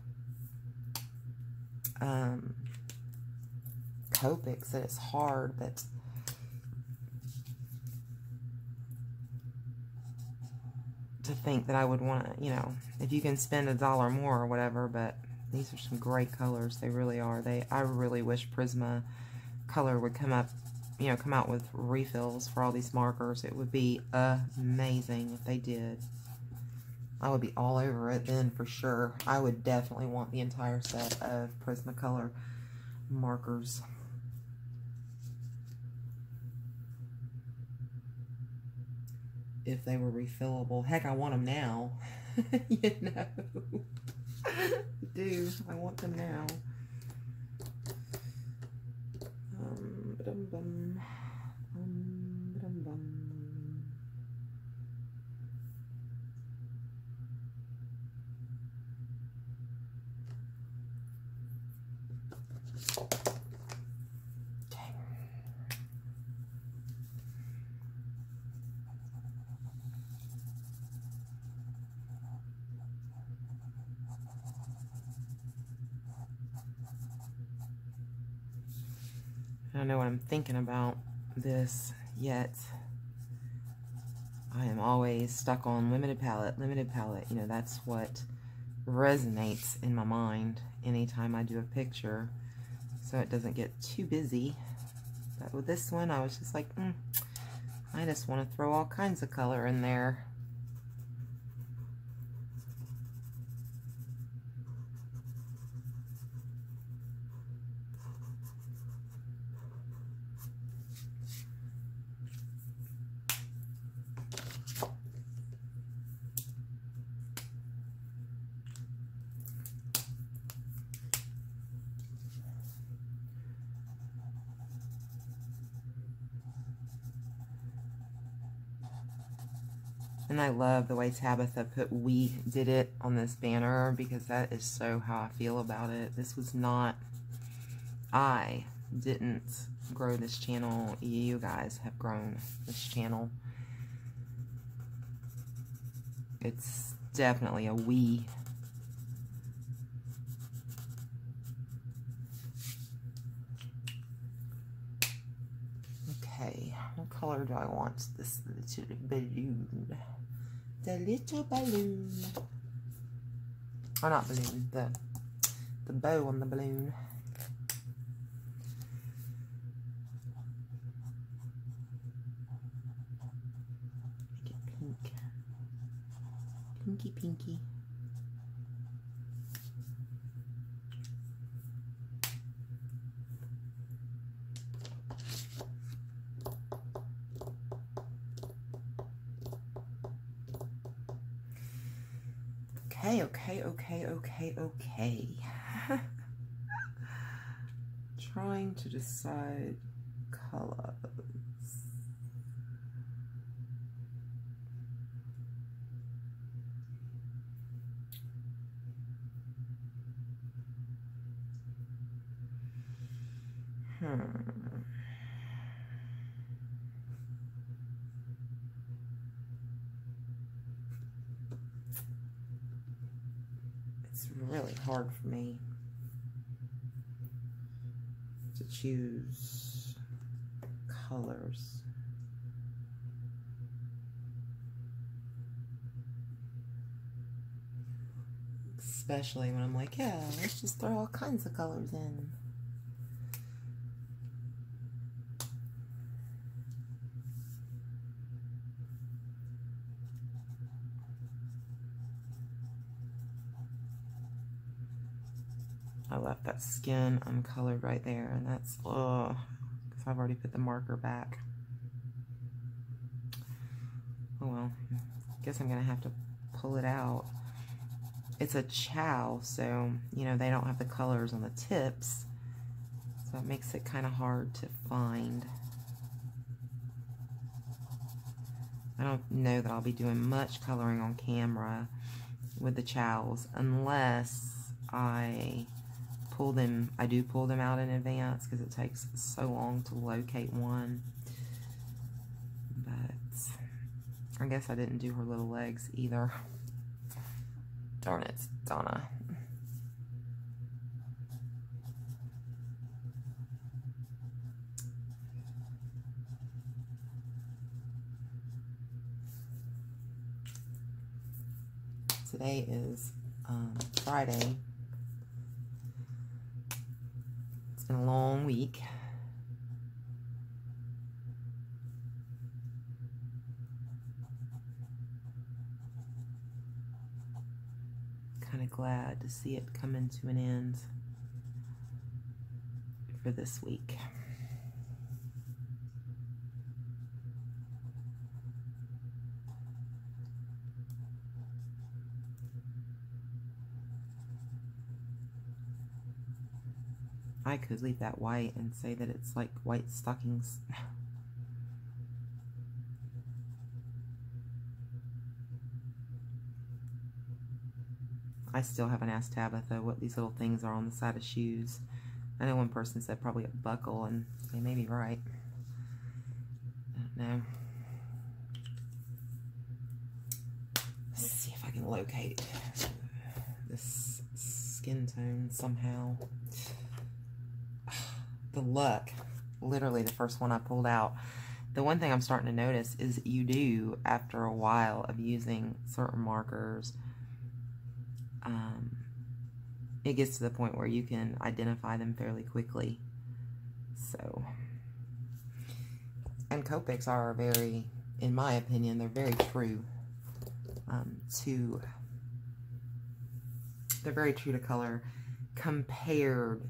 Copics, that it's hard, but to think that I would want to, you know, if you can spend $1 more or whatever, but these are some great colors. They really are. I really wish Prismacolor would come up, you know, come out with refills for all these markers. It would be amazing if they did. I would be all over it then for sure. I would definitely want the entire set of Prismacolor markers. If they were refillable. Heck, I want them now. You know. I do. I want them now. Ba-dum-bum. Ba-dum-bum. I don't know what I'm thinking about this yet. I am always stuck on limited palette, limited palette. You know, that's what resonates in my mind anytime I do a picture, so it doesn't get too busy. But with this one, I was just like, I just want to throw all kinds of color in there. And I love the way Tabitha we did it on this banner, because that is so how I feel about it. This was not, I didn't grow this channel. You guys have grown this channel. It's definitely a we. Okay, what color do I want this little balloon? The little balloon. Or not balloon, the bow on the balloon. Make it pink. Pinky, pinky. Okay. Trying to decide colors. It's really hard for me to choose colors. Especially when I'm like, yeah, let's just throw all kinds of colors in. I left that skin uncolored right there, and that's, because I've already put the marker back. Oh well, guess I'm gonna have to pull it out. It's a chow, so, you know, they don't have the colors on the tips, so it makes it kind of hard to find. I don't know that I'll be doing much coloring on camera with the chows, unless I do pull them out in advance, because it takes so long to locate one. But I guess I didn't do her little legs either. Darn it, Donna. Today is Friday. It's been a long week. kind of glad to see it coming to an end for this week. I could leave that white and say that it's like white stockings. I still haven't asked Tabitha what these little things are on the side of shoes. I know one person said probably a buckle, and they may be right. I don't know. Let's see if I can locate this skin tone somehow. The Luck, literally the first one I pulled out. The one thing I'm starting to notice is you do, after a while of using certain markers, it gets to the point where you can identify them fairly quickly. So, and Copics are very, in my opinion, they're very true they're very true to color compared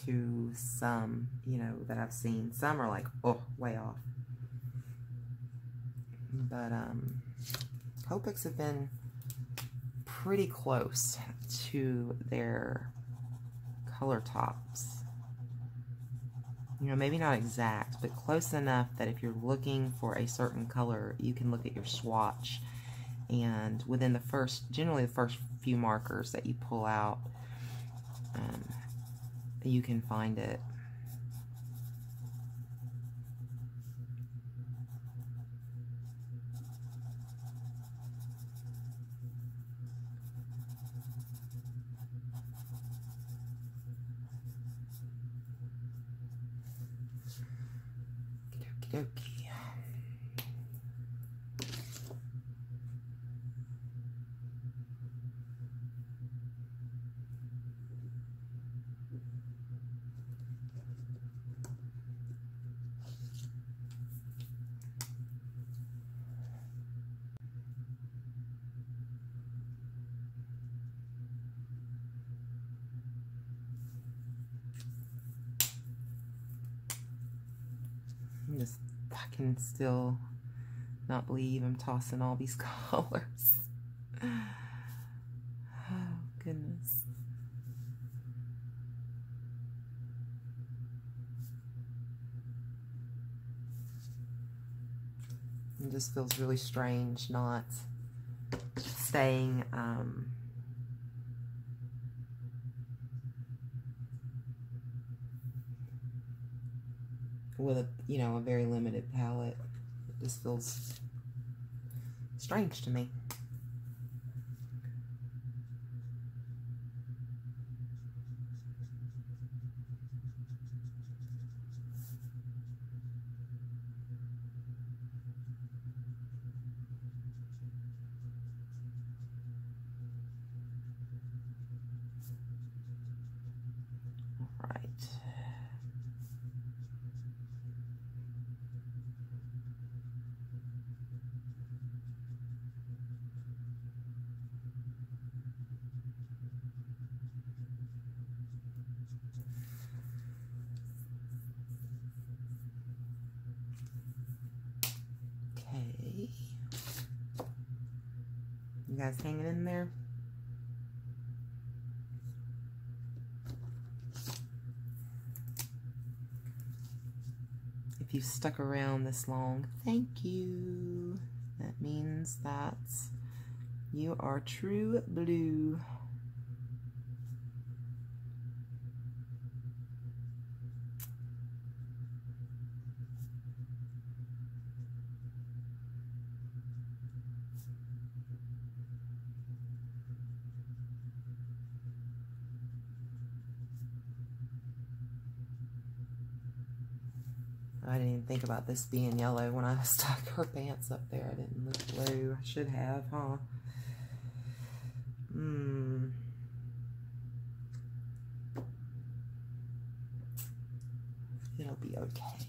to some, you know, that I've seen. Some are like, oh, way off. But Copics have been pretty close to their color tops. You know, maybe not exact, but close enough that if you're looking for a certain color, you can look at your swatch, and within the first, generally the first few markers that you pull out, you can find it. Okie dokie. I can still not believe I'm tossing all these colors. Oh, goodness. It just feels really strange not staying with a, you know, a very limited palette. It just feels strange to me. All right. You guys hanging in there? If you've stuck around this long, thank you. That means that you are true blue. I didn't even think about this being yellow when I stuck her pants up there. I didn't look blue. I should have, huh? It'll be okay.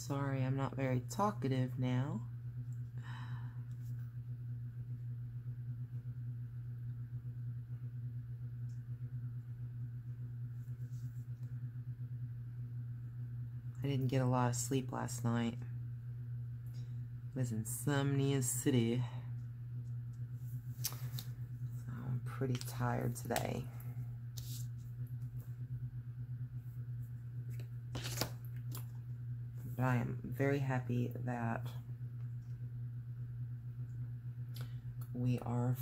Sorry, I'm not very talkative now. I didn't get a lot of sleep last night. It was Insomnia City. So I'm pretty tired today. But I am very happy that we are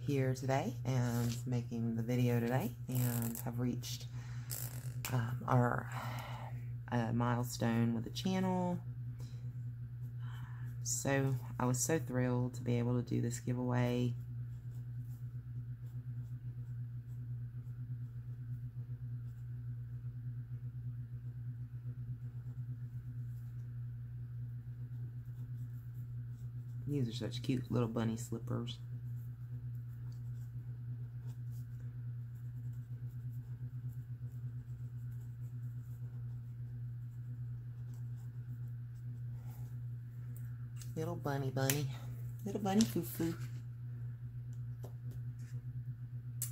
here today and making the video today, and have reached our milestone with the channel. So I was so thrilled to be able to do this giveaway. These are such cute little bunny slippers. Little bunny, little bunny foo-foo.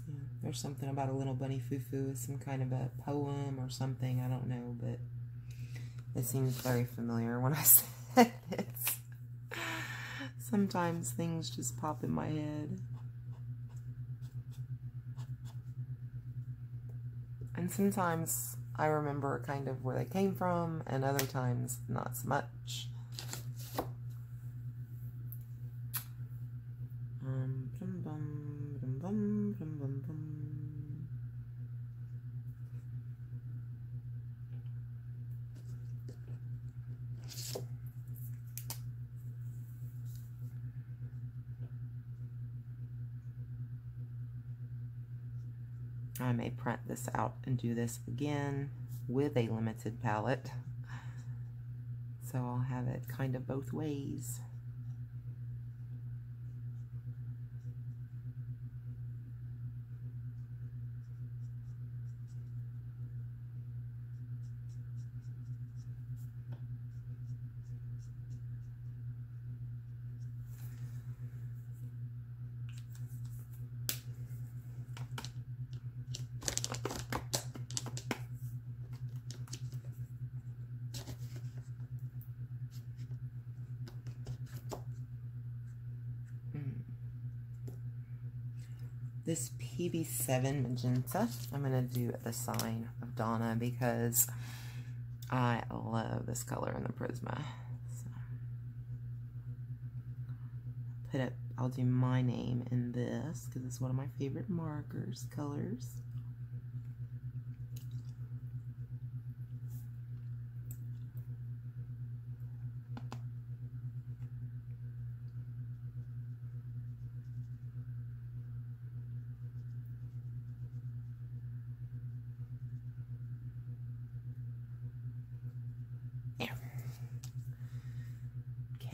Yeah, there's something about a little bunny foo-foo. It's some kind of a poem or something, I don't know, but it seems very familiar when I said it. Sometimes things just pop in my head. And sometimes I remember kind of where they came from, and other times not so much. I may print this out and do this again with a limited palette, so I'll have it kind of both ways. This PB7 magenta, I'm going to do the sign of Donna because I love this color in the Prisma. So, I'll do my name in this because it's one of my favorite markers, colors.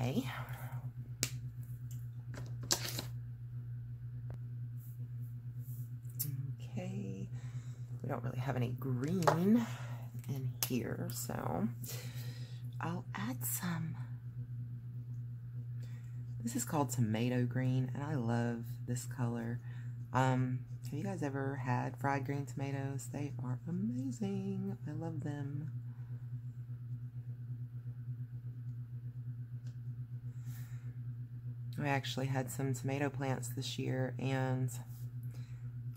Okay. Okay. We don't really have any green in here, so I'll add some. This is called tomato green, and I love this color. Have you guys ever had fried green tomatoes? They are amazing. I love them. I actually had some tomato plants this year, and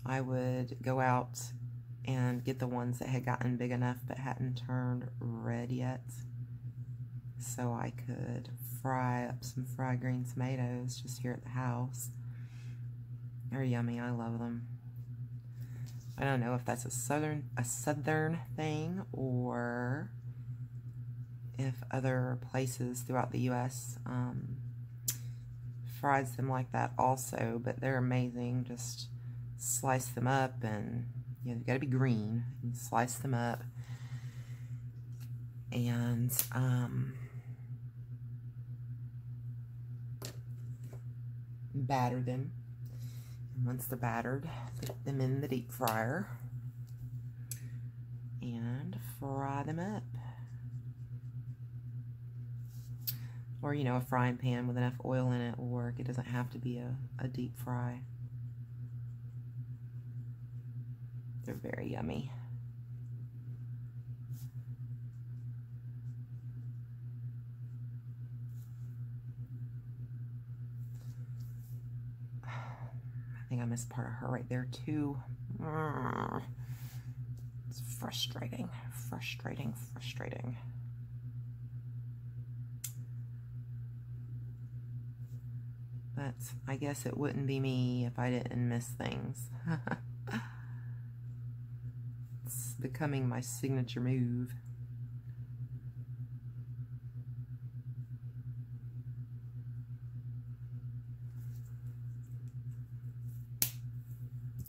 I would go out and get the ones that had gotten big enough but hadn't turned red yet, so I could fry up some fried green tomatoes just here at the house. They're yummy. I love them. I don't know if that's a southern thing or if other places throughout the U.S. Fries them like that also, but they're amazing. Just slice them up, and you know, they've got to be green. And slice them up and batter them. And once they're battered, put them in the deep fryer and fry them up. Or, you know, a frying pan with enough oil in it will work. It doesn't have to be a deep fry. They're very yummy. I think I missed part of her right there too. It's frustrating, frustrating, frustrating. But I guess it wouldn't be me if I didn't miss things. It's becoming my signature move.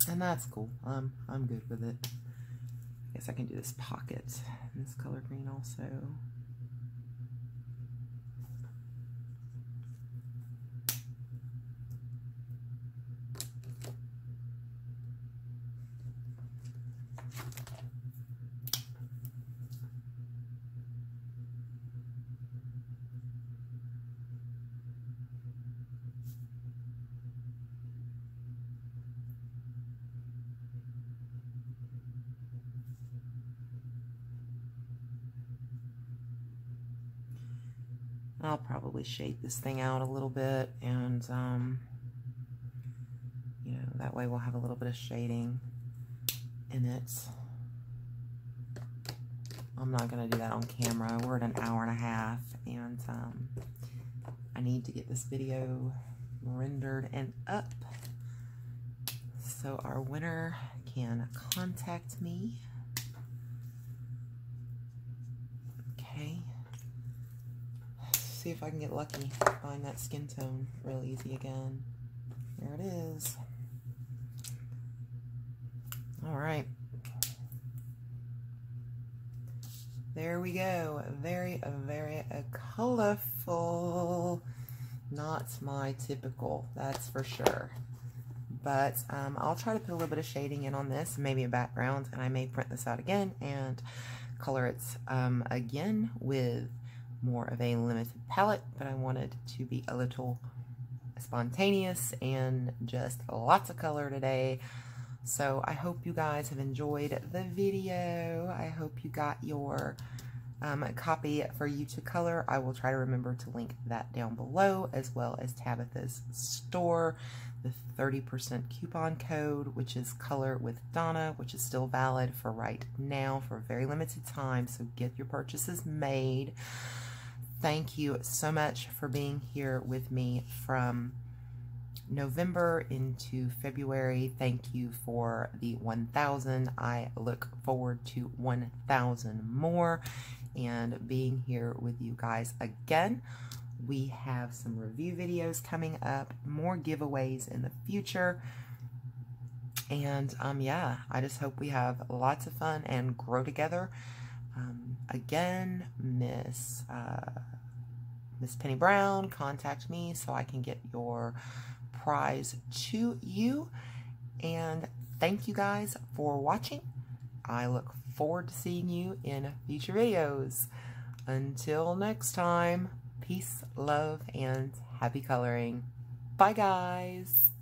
And that's cool. I'm good with it. I guess I can do this pocket in this color green also. I'll probably shade this thing out a little bit, and you know, that way we'll have a little bit of shading in it. I'm not gonna do that on camera. We're at an hour and a half, and I need to get this video rendered and up so our winner can contact me. Okay. See if I can get lucky, find that skin tone real easy again. There it is. All right. There we go. Very, very colorful. Not my typical, that's for sure. But I'll try to put a little bit of shading in on this, maybe a background, and I may print this out again and color it again with more of a limited palette, but I wanted to be a little spontaneous and just lots of color today. So I hope you guys have enjoyed the video. I hope you got your copy for you to color. I will try to remember to link that down below, as well as Tabitha's store, the 30% coupon code, which is Color with Donna, which is still valid for right now for a very limited time. So get your purchases made. Thank you so much for being here with me from November into February. Thank you for the 1,000. I look forward to 1,000 more and being here with you guys again. We have some review videos coming up, more giveaways in the future. And yeah, I just hope we have lots of fun and grow together. Again, Miss Penny Brown, contact me so I can get your prize to you. And thank you guys for watching. I look forward to seeing you in future videos. Until next time, peace, love, and happy coloring. Bye, guys.